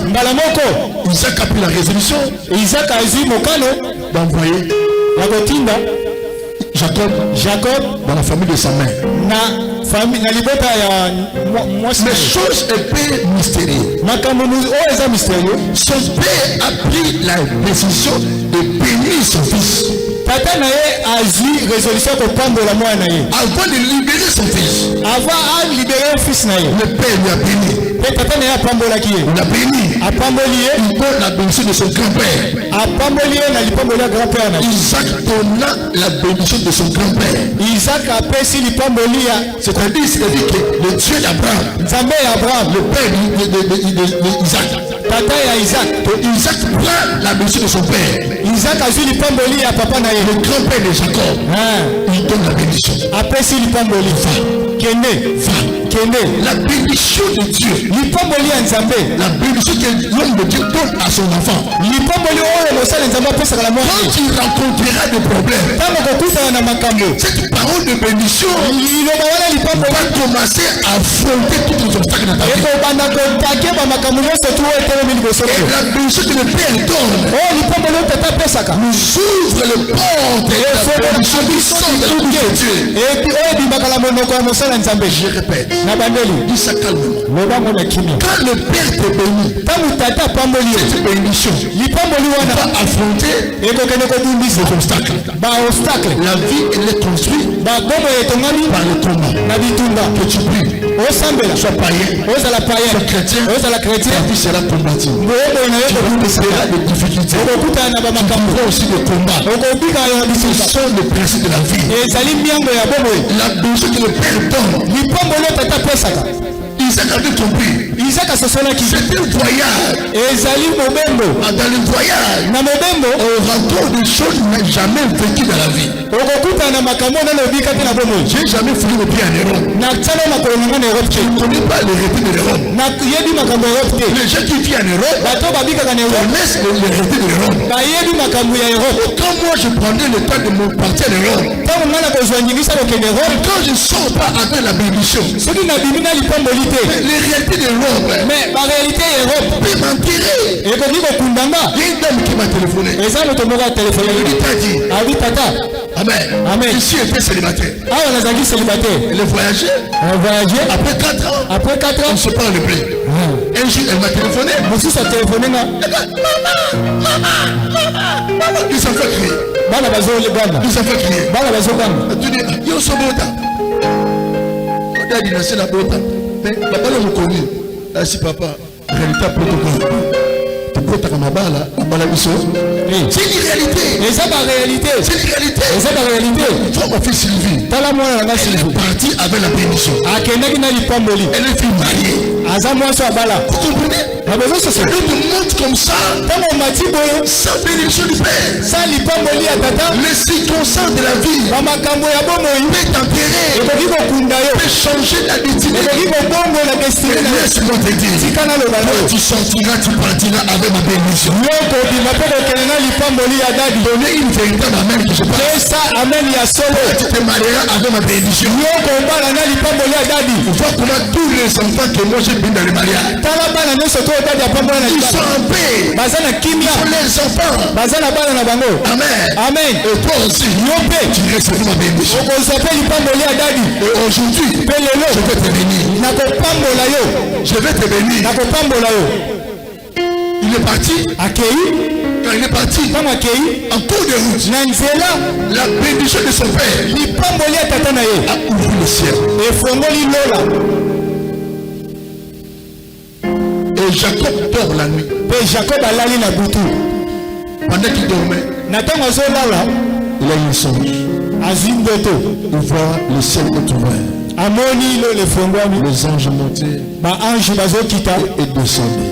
Isaac a pris la résolution d'envoyer Jacob dans la famille de sa mère. Les choses un peu mystérieuses. Son père a pris la décision de bénir son fils. Avant de libérer son fils, le père lui a béni. Il a béni. Il donne la bénédiction de son grand-père. Isaac donna la bénédiction de son grand-père. C'est-à-dire que le Dieu d'Abraham, le père d'Isaac. Isaac prend la bénédiction de son père. Le grand-père de Jacob, il donne la bénédiction. Va. La bénédiction de Dieu. La bénédiction que l'homme de Dieu donne à son enfant. Quand il rencontrera des problèmes, cette parole de bénédiction va commencer à affronter tous les obstacles de ta vie. Et la bénédiction que le Père donne nous ouvre les portes et la bénédiction du sang de Dieu. Je répète, dis ça calmement. Quand le Père te bénit, cette bénédiction va affronter les obstacles. La vie, elle est construite par le combat. Que tu pries, sois païen, sois chrétien, ta vie sera combative. Tu verras des difficultés. Tu verras aussi des combats. Ce sont les principes de la vie. La bénédiction que le Père donne, Isaac avait compris. C'était un voyage. Dans le voyage, on rencontre des choses qu'il n'a jamais vécues dans la vie. J'ai jamais foulé le pied en Europe. Je ne connais pas les réalités de l'Europe. Les gens qui vivent en Europe connaissent les réalités de l'Europe. Quand moi je prenais le temps de me partir en Europe, quand je ne sors pas avec la bénédiction, les réalités de l'Europe, peut m'enterrer. Il y a une dame qui m'a téléphoné. Elle dit, Amen. Ici était célibataire. Elle est voyagée. Après 4 ans, on se parle plus. Un jour, elle m'a téléphoné. Maman, il s'en fait crier. Tu dis, yo sobota. On a dit, c'est la bota. Mais papa l'a reconnu. Si papa, réalité protocole. C'est une réalité. C'est une réalité. Toi, mon fils Sylvie, elle est partie avec la bénédiction. Elle est fille mariée. Vous comprenez? Elle te montre comme ça, sans bénédiction du Père. Les circonstances de la vie peut t'enterrer, peut changer ta destinée. Laisse-moi te dire, quand tu sortiras, tu partiras avec ma bénédiction. Donnez une véritable amen que je parle. Tu te marieras avec ma bénédiction. Vois comment tous les enfants que moi j'ai mis dans le mariage, ils sont en paix. Ils sont les enfants. Amen. Et toi aussi, tu recevras ma bénédiction. Et aujourd'hui, je vais te bénir. Je vais te bénir. Il est parti. Quand il est parti, en cours de route, la bénédiction de son père a ouvert le ciel. Et Jacob dort la nuit. Pendant qu'il dormait, il a eu un songe. Il voit le ciel est ouvert. Les anges montaient et descendaient.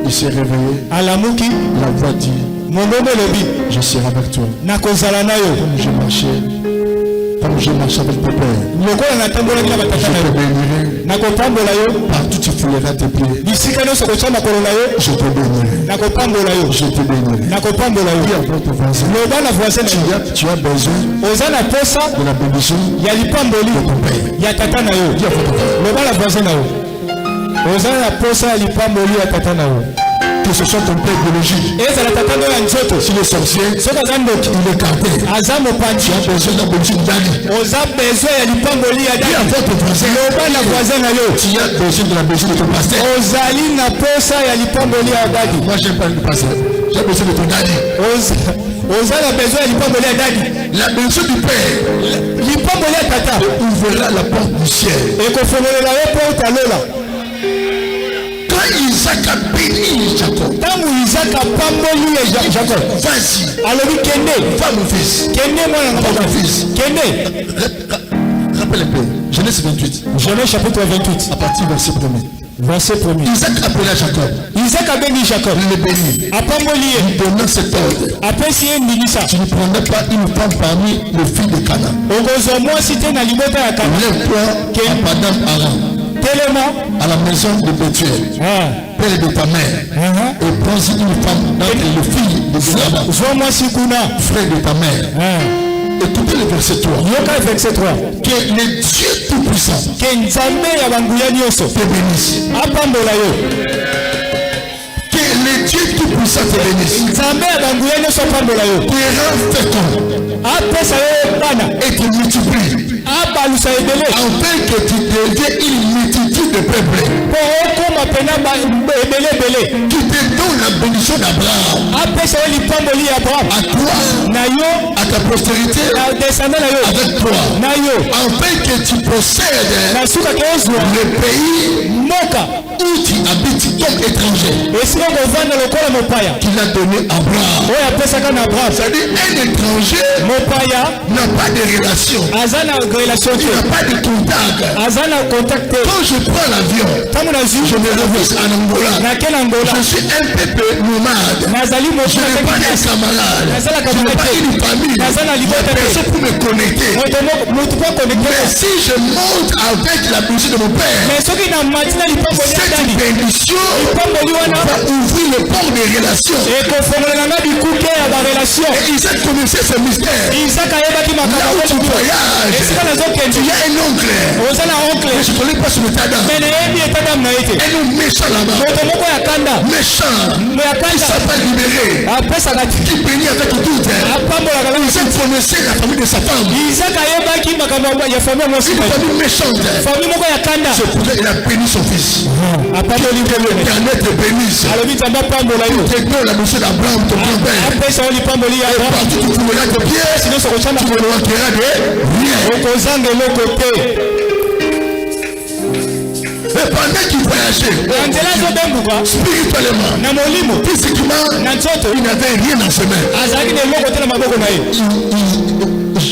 Il s'est réveillé. La voix dit, je serai avec toi. Comme je marchais avec ton père, je te bénirai. Partout tu fouleras tes pieds, je te bénirai. Dis à votre voisin, tu as besoin de la bénédiction de ton père. Dis à votre voisin. Que ce soit ton père biologique. Si le sorcier, il est gardé. Tu as besoin de la bénédiction d'Ali. Dis à votre voisin, tu as besoin de la bénédiction de ton pasteur. Moi j'aime pas le pasteur. J'ai besoin de ton daddy. La bénédiction du Père ouvrira la porte du ciel. Quand Isaac a béni Jacob, vas-y, va mon fils, rappelle un peu, Genèse 28, Genèse chapitre 28, à partir du verset 1er. Verset 1er. Isaac appela Jacob. Isaac a béni Jacob. Il le bénit. Apambolie. Il donna cet ordre. Après si tu ne prendras pas une femme parmi les filles de Cana. Lève-toi à Padan Aram, à la maison de Bethuel, père de ta mère, et prends une femme d'entre les filles de Laban, frère de ta mère. Écoutez le verset 3. Que le Dieu Tout-Puissant te bénisse. Que le Dieu Tout-Puissant te bénisse. Te rend fécond. Et te multiplie. Afin que tu deviennes une multitude de peuples. Qui te donne la bénédiction d'Abraham. À toi, à ta postérité, avec toi. Afin que tu possèdes le pays où tu habites comme étranger. Qu'il a donné à Abraham. C'est-à-dire un étranger n'a pas de relation. Il n'a pas de contact. Quand je prends l'avion, je me retrouve en Angola. Je suis un peuple nomade. Je n'ai pas de camarades. Je n'ai pas une famille. Personne pour me connecter. Mais si je monte avec la bougie de mon père, cette bénédiction va ouvrir le port des relations. Et Isaac connaissait ce mystère. Là où tu voyages, tu as un oncle. Mais je ne connais pas ce méthode. Un homme méchant là-bas. Méchant. Qui s'appelle libéré. Qui bénit avec tout. Isaac connaissait la famille de sa femme. Une famille méchante. C'est pour ça qu'il a béni son fils. L'éternel te bénisse. Te donne la mission d'Abraham, ton grand-père. Et partout où tu verras tes pieds, tu ne manqueras de rien. Mais pendant qu'il voyageait, spirituellement, physiquement, il n'avait rien dans ses mains.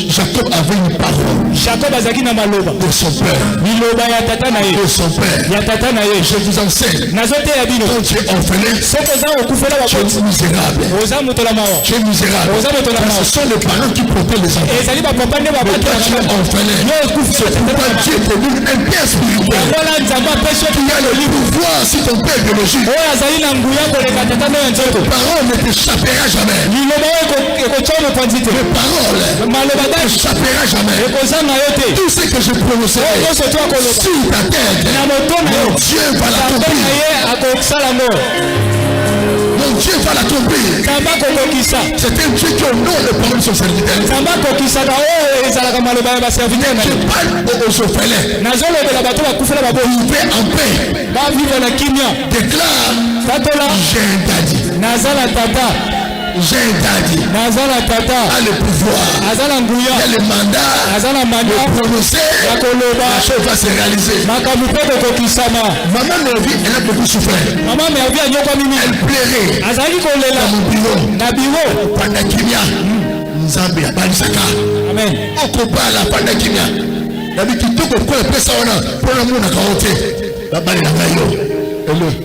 Jacob avait une parole de son père. Je vous enseigne. Quand tu es orphelin, tu es misérable. Tu es misérable. Ce sont les parents qui protègent les enfants. Mais toi, tu es orphelin. C'est pourquoi Dieu te donne un père spirituel. Tu as le pouvoir sur ton père biologique. Tes paroles ne t'échappera jamais. Tes paroles n'échappera jamais. Tout ce que je prononcerai sur ta tête, mon Dieu va l'accomplir. Mon Dieu va l'accomplir. C'est un Dieu qui honore les paroles de son serviteur. Je parle aux orphelins. Vivez en paix. Déclare, j'ai un daddy. J'ai un daddy. A le pouvoir. Il y a le mandat de prononcer. La chose va se réaliser. Maman Mervi, elle a beaucoup souffert. Elle plairait dans mon bureau. Pandakimia. Nzambe Banisaka. Amen. Okobala Pandakimia. Nabi kitoko kwa pesa wana. Pona muna kaote. Babali na ngayo.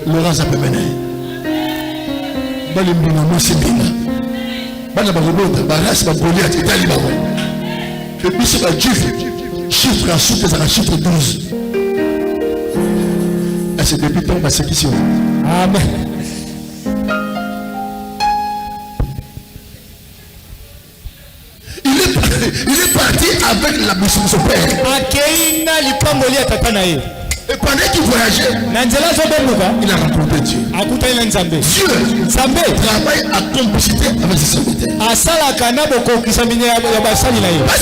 Laurence Apemene. Bali mbina mwasi mbina. Bana bagobota, barasi bagoliat, etali bango. Le biso ba juif, chiffre en soupe, ça chiffre 12. Et c'est depuis ton persécution. Amen. Il est parti avec la mission de son père. Et pendant qu'il voyageait, il a rencontré Dieu. Dieu travaille à complicité avec ses serviteurs. Parce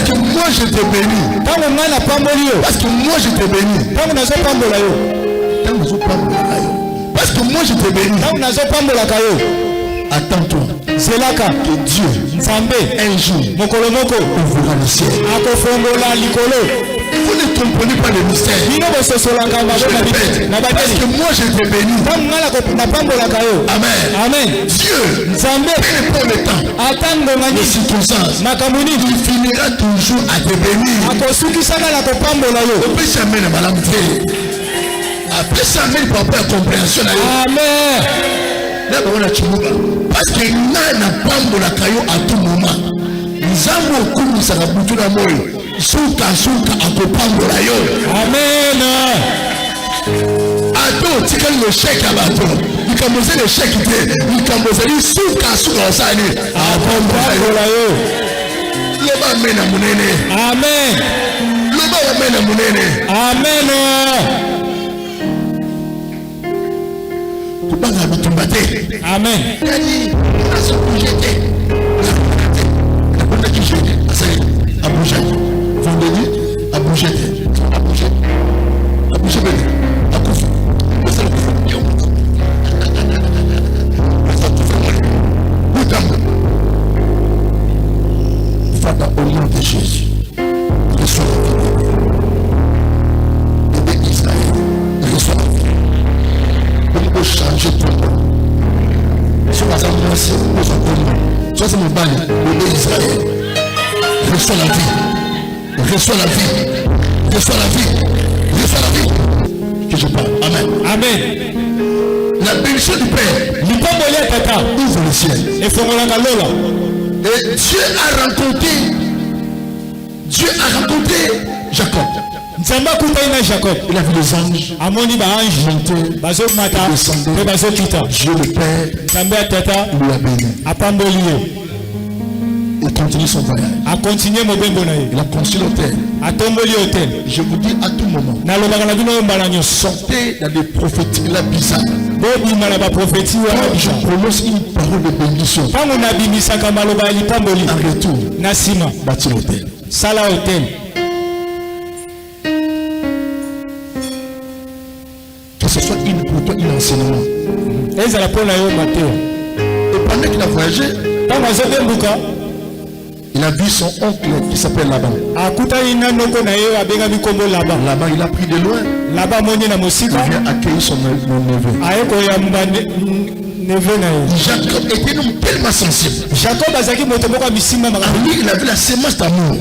que moi je te bénis. Parce que moi je te bénis. Parce que moi je te bénis. Attends-toi que Dieu un jour ouvrira le ciel. Vous ne comprenez pas le mystère. Je répète, parce que moi je te bénis. Amen. Dieu, peu importe le temps, les circonstances, il finira toujours à te bénir. On peut jamais la malamité. Après ça, mais par rapport à la compréhension. Amen. Là, on a chimuka. Parce que n'a pas la caillou à tout moment. Nzambo kumi saka butu na moyo. Suka akopambo la yo. Amen. Ato tika le chèque à bateau. Il commence le chèque il commence le suka osani. Akopambo la yo. Loba mena munene. Amen. Loba mena munene. Amen. Kubanga bitumbate. Amen. Yani asokujete. On a qui jeté. À bouger. Vendredi, à bouger. À bouger. À bouger. À bouger. C'est le coup. Father, au nom de Jésus, reçois la vie. Bébé Israël, reçois la vie. On peut changer ton nom. Sur la semence, reçois ton nom. Soit c'est mon bail, bébé Israël. Reçois la vie. Reçois la vie. Reçois la vie. Reçois la vie. Que je parle. Amen. Amen. La bénédiction du Père ouvre le ciel. Et Dieu a rencontré Jacob. Il a vu les anges. Dieu le Père lui a béni. Il continue son voyage. Il a construit l'hôtel. Je vous dis à tout moment, sortez dans des prophéties là bizarres. Je prononce une parole de bénédiction. En retour, bâtir l'hôtel. Que ce soit pour toi un enseignement. Et pendant qu'il a voyagé, il a vu son oncle qui s'appelle Laban. Laban, il a pris de loin. Il vient accueillir son neveu. Jacob était un homme tellement sensible. Lui, il a vu la sémence d'amour.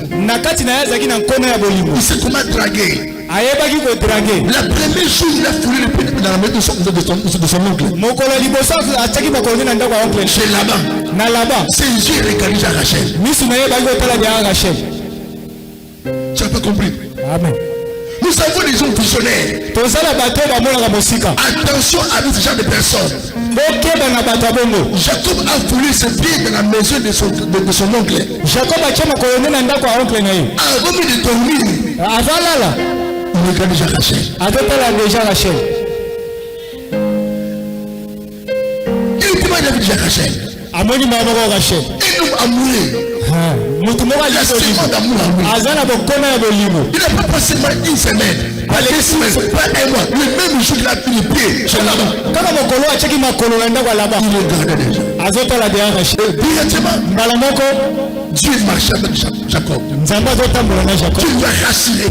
Il sait comment draguer. La première chose, il a foulé le pied dans la maison de son oncle. Chez Laban. Ses yeux regardent Rachel. Tu n'as pas compris? Amen. Nous avons des hommes visionnaires. Attention avec ce genre de personnes. Jacob a foulé ses pieds dans la maison de son oncle. Avant de dormir, il regarde déjà Rachel. Il demande à déjà Rachel. Un homme amoureux. Il n'a pas passé une semaime, pas 2 semaines, pas 1 mois. Le même jour qu'il a pris le pied chez Laban, il regardait déjà. Directement, Dieu marchait avec Jacob. Dieu lui a rassuré.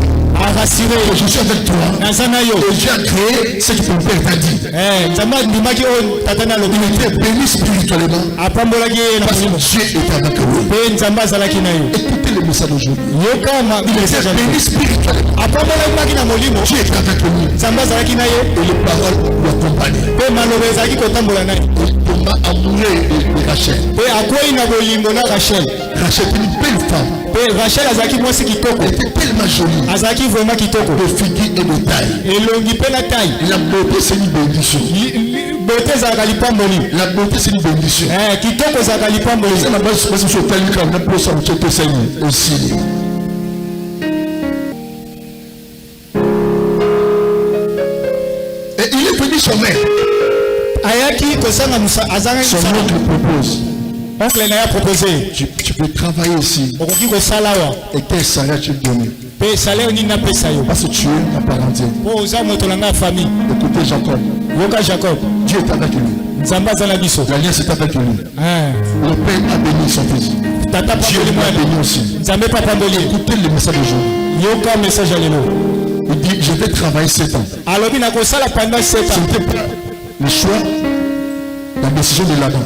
Je suis avec toi. Et Dieu a créé ce que ton père t'a dit. Il était béni spirituellement. Parce que Dieu était avec lui. Écoutez le message d'aujourd'hui. Il était béni spirituellement. Dieu était avec lui. Et les paroles l'accompagnaient. Il tomba amoureux de Rachel. Rachel était une belle femme. Elle était tellement jolie. De figure et de taille. La beauté c'est une bénédiction. La beauté c'est une bénédiction. C'est la base parce que je t'ai dit qu'on a plus en tout aussi. Et il est venu son maître. Son oncle propose. Tu peux travailler ici. Et quel salaire tu donnes? Parce que tu es ma parenté. Écoutez Jacob. Dieu est avec lui. L'alliance est avec lui. Le Père a béni son fils. Dieu l'a béni aussi. Écoutez le message d'aujourd'hui. Il dit, je vais travailler 7 ans. C'était pas le choix, la décision de Laban.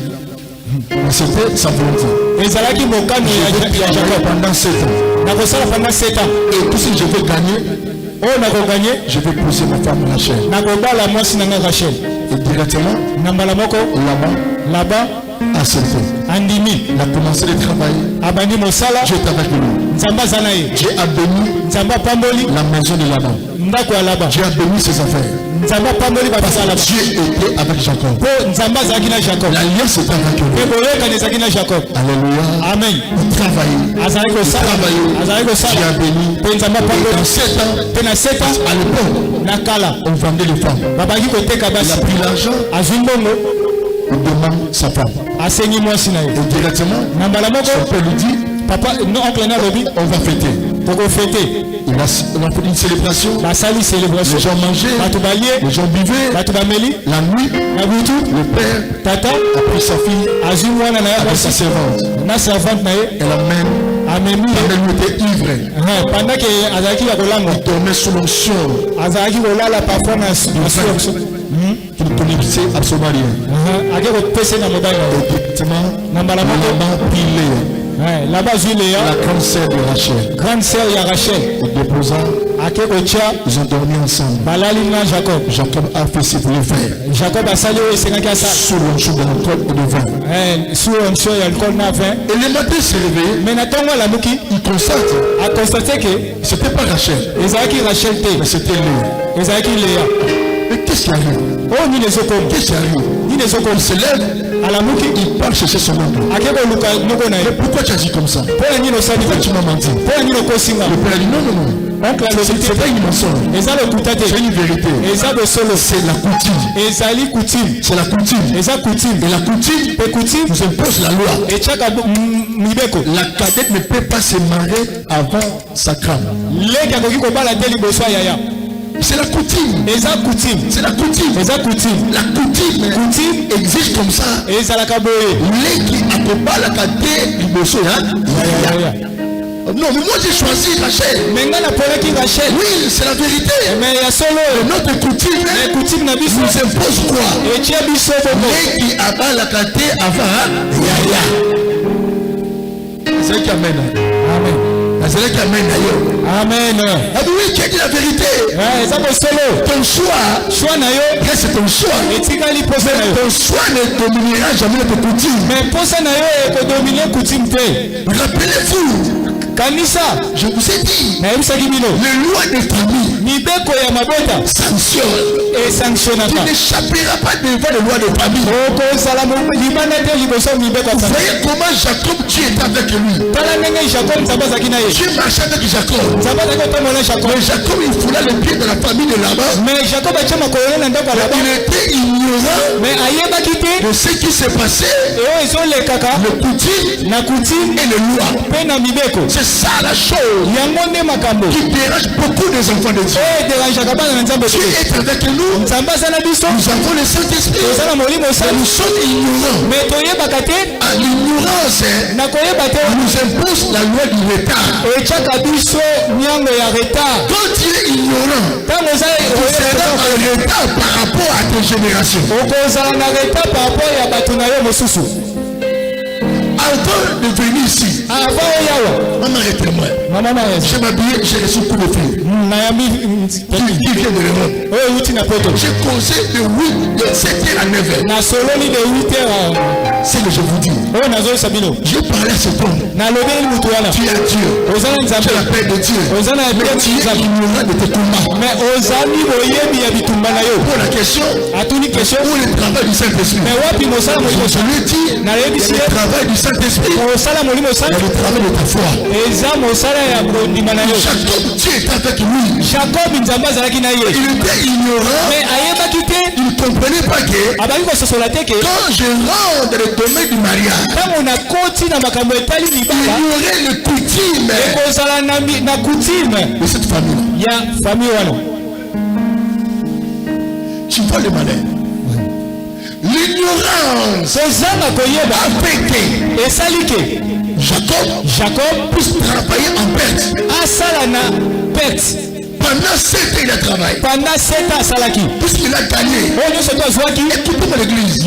C'était sa volonté. ezalaki mokano ya Jacob Pendant 7 ans. nakosala pendant 7 ans Et tout si je veux gagner, nakoganye je vais pousser ma femme Rachel. nakobala mwasi nanga Rachel Et directement, na mbala moko là-bas accepté. andimi Il a commencé le travail. abandi mosala Dieu est avec lui. nzambe aza na ye Dieu a béni nzambe apamboli la maison de Laban. ndako ya Laban Dieu a béni ses affaires. nzambe apamboli babisa Laban Dieu était avec Jacob. mpo nzambe azalaki na Jacob L'alliance était avec mpe lui. boyokani ezalaki na Jacob Alléluia. amen Il travaillait. azalaki kosala azalaki Dieu kosala a béni. mpe nzambe Et apamboli dans 7 ans, mpe na 7 ans à l'époque, na kala on vendait les femmes. babaki koteka Il basi a pris l'argent, azwi mbongo il demande sa femme. asengi mwasi na ye Et directement, na mbala moko son père lui dit, papa no oncle na alobi on va fêter. tokofete On a fait une célébration. basali célébration Les gens mangeaient, bato balie les gens buvaient. bato bameli La nuit, na butu le père tata a pris sa fille azwi mwana na ye avec sa basi servante. na servante na ye Elle amène, amemi ye elle était ivre. pendant ke azalaki ya kolangwa Il dormait sous l'onction. azalaki kolala parfois na suoso Qui ne connaissait absolument rien. ake kopesa na mobali na ye Et directement, na mbala moko Laban prit Léa, laba azwi leya la grande sœur de Rachel. grande sœur ya Rachel Il déposa, ake kotia ils ont dormi ensemble. balali na Jacob Jacob a fait ce qu'il voulait faire. Jacob asali oyo esengaki asala Sous l'onction de l'alcool et de vin. sur onction ya alcool na vin Et le matin s'est réveillé, me na ntongo alamuki il constate, akonstate ke c'était pas Rachel, ezalaki Rachel te mais c'était Léa. ezalaki leya Mais qu'est-ce qui arrive? oyo nini ezokoma Qu'est-ce qui arrive? nini Il ezokoma se lève, alamuki il part chercher son oncle. ake koluka moko na ye Mais pourquoi tu as dit comme ça? mpo na nini osali Pourquoi tu m'as menti? mpo na nini okosinga Le père a dit non, non, non. oncle alobi C'est pas une mensonge. te eza lokuta te C'est une vérité. eza bosolo C'est la coutume. ezali coutume C'est la coutume. eza coutume Et la coutume mpe coutume nous impose la loi. etiaka mibeko La cadette ne peut pas se marier avant sa crame. leki akoki kobala te liboso ya yaya C'est la coutume. eza coutume C'est la coutume. eza coutume La coutume exige comme ça. ezalaka boye Leki akobalaka te liboso ya yaya. Non, mais moi j'ai choisi Rachel. me ngai naponaki Rachel Oui, c'est la vérité. me ya solo Et notre coutume me coutume na biso nous impose quoi? etia biso bongo Leki abalaka te avant yaya. C'est qui amène. amen C'est qui amène d'ailleurs. amen Ah oui, qui a dit la vérité? eza bosolo Ton choix, shwa na yo c'est ton choix. etikali posa na yo Ton choix ne dominera jamais notre coutume. me posa na yo ekodomine coutume te Rappelez-vous, kanisa je vous ai dit, nayebisaki bino les lois de famille mibeko ya mabota sanctionnent. Tu esanctionnaka n'échapperas pas devant les lois de famille. okozala libanda te liboso mibeko ya Vous famille voyez comment Jacob, Dieu était avec lui. tala ndenge jacob nzambe azalaki na ye Dieu marchait avec Jacob. nzambe azalaki kotambola jacob Mais Jacob, il foula le pied de la famille de Laban. mais jacob atia makolo na ndako ya Laban Il était ignorant mais ayebaki te de ce qui s'est passé, oyo ezolekaka le coutume na coutume et les lois. mpe na mibeko C'est ça la chose yango nde makambo qui dérange beaucoup des enfants de Dieu. oyo ederangeaka bana na nzambe Dieu te est avec nous. nzambe aza na biso Nous avons le Saint-Esprit. toza na molimo Mais osali nous sommes ignorants. mais toyebaka te L'ignorance na koyeba te nous impose la loi du retard. etiaka biso nyango ya retard Quand tu es ignorant, ntango oza tu seras en retard par rapport à tes générations. okozala na retard par rapport ya bato na yo mosusu Avant de venir ici, avant oyawa maman arrêtez-moi. mama mayeza J'ai m'habillé, j'ai reçu coup de fil. nayambi Qui vient de répondre. oyo euti na poto J'ai causé de 7h à 9h. nasololi de 8 heures C'est que je vous dis. oyo nazoyisa bino J'ai parlé à cet homme. nalobeli mutu wana Tu es Dieu. oza na Tu nzambe es la paix de Dieu. oza na Mais tu es nzambe ignorant de tes combats. mais ozali boyebi ya bitumba na yo Pour la question, atuni question où est le travail du Saint-Esprit? mais wapi mosala molimo Je lui ai dit, nayebisi le ye travail du Saint-Esprit, mosala molimo c'est osala le travail de ta foi. eza mosala ya kondima na yo Jacob, Dieu est avec lui. jacob nzambe azalaki na ye Il était ignorant. mais ayebaki te Il ne comprenait pas que abaki kososola te ke quand je rentre dans le domaine du mariage, ntango nakoti na makambo etali il libala y aurait le coutume ekozala na coutume de cette famille. ya famille wana Tu vois le malheur. L'ignorance kozanga koyeba a fait que esali ke Jacob jacob puisse travailler en perte. asala na pete Pendant 7 ans, il a travaillé. Pendant 7 ans, Salaki. Puisqu'il a gagné. Écoutez-moi l'église.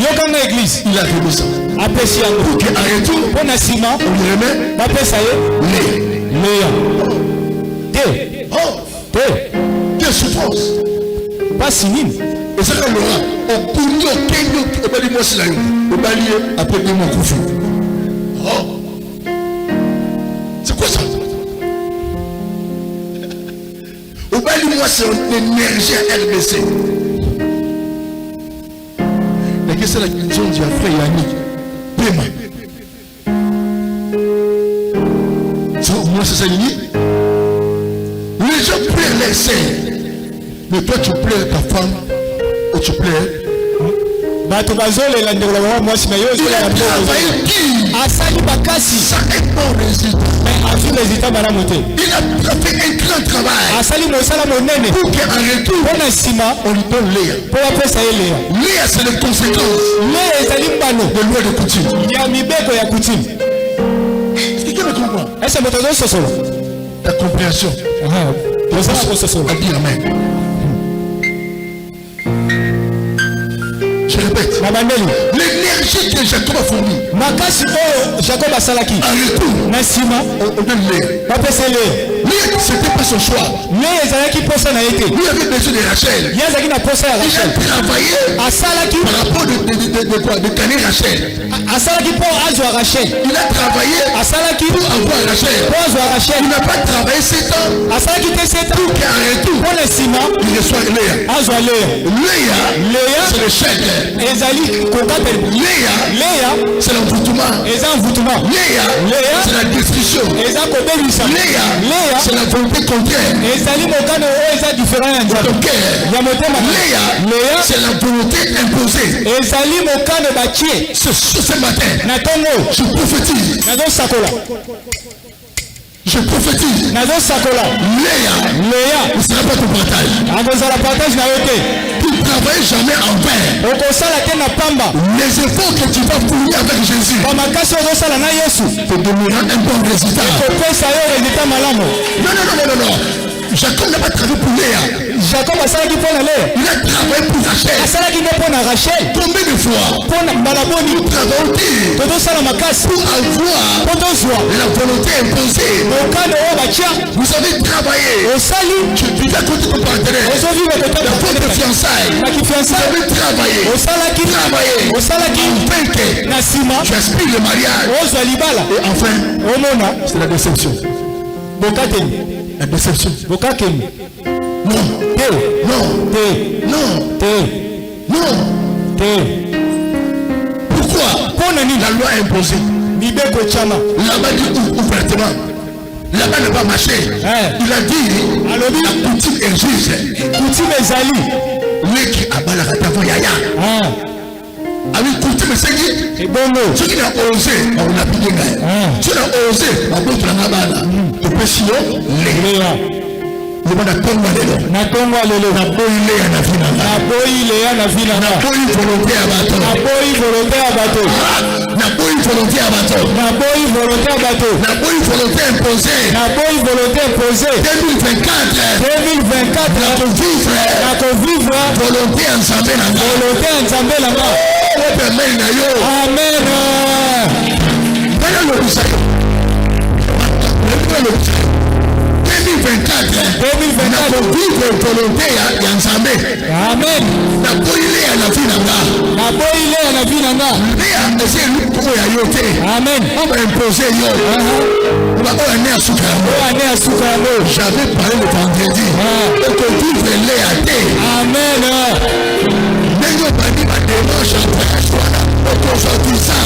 Il a remis ça. Pour qu'en retour, on lui remet Léa. Oh, quelle souffrance. Pas si mine. Et ça, quand Laura, au Kounio, Kenyo, au Bali, moi, c'est là. Au Bali, après, il m'a confié. Oh, c'est quoi ça? Au Bali, moi, c'est une énergie à RBC. La question, c'est la question du frère Yannick. Pema. Moi, c'est ça, Yannick. Les gens pleurent les seins. Mais toi, tu pleures ta femme. Ou tu pleures. Il a travaillé Bakasi. Ça est bon résultat. Il a fait un grand travail. Pour qu'en retour, on lui donne Léa. Léa, c'est les conséquences de loi de coutume. Est-ce que tu me comprends? Ta compréhension. A dit amen. Je répète. L'énergie que Jacob a fournie. Jacob a salaki. En retour, on donne Léa. Léa, c'était pas son choix. Lui avait besoin de Rachel. Il a travaillé par rapport de gagner Rachel. Il a travaillé pour avoir Rachel. Il n'a pas travaillé 7 ans. Pour qu'en retour, il reçoit Léa. Léa, c'est le chèque. Léa, c'est l'envoûtement. Léa, c'est la destruction. Léa, c'est la volonté contraire. Donc, Léa, c'est la volonté imposée. Ce matin, je prophétise. Léa ne sera pas ton partage. Tu ne travailles jamais en vain. Les efforts que tu vas fournir avec Jésus te donneront un bon résultat. Non. Jacob n'a pas travaillé pour Léa. Il a travaillé pour Rachel. Combien de fois pour travailler pour avoir la volonté imposée? Vous avez travaillé. Tu vivais à côté de ton partenaire. La faute de fiançailles. Vous avez travaillé. Enfin que tu aspires le mariage. Et enfin, c'est la déception. La déception. Non. Pourquoi la loi a imposé? Là-bas dit ouvertement. Là-bas ne va pas marcher. Il a dit la coutume est juste. Lui qui a mal à la yaya. Avec coutume c'est dit. Ceux qui n'ont osé, on a pu dire. Ceux qui n'ont osé, on a pu dire. Tu peux sinon Léa. Na volonté imposée. 2024 vivre volonté ensemble. Amen. vivre volonté ensemble. Amen. Na boile ya na vie nanga. Léa essaie lui pour ya yote. Amen. On va imposer yo. On va pas aller à Soukara. J'avais parlé le vendredi. On peut vivre Léa té. Amen. Nengo bani ba démarche après on peut sortir ça.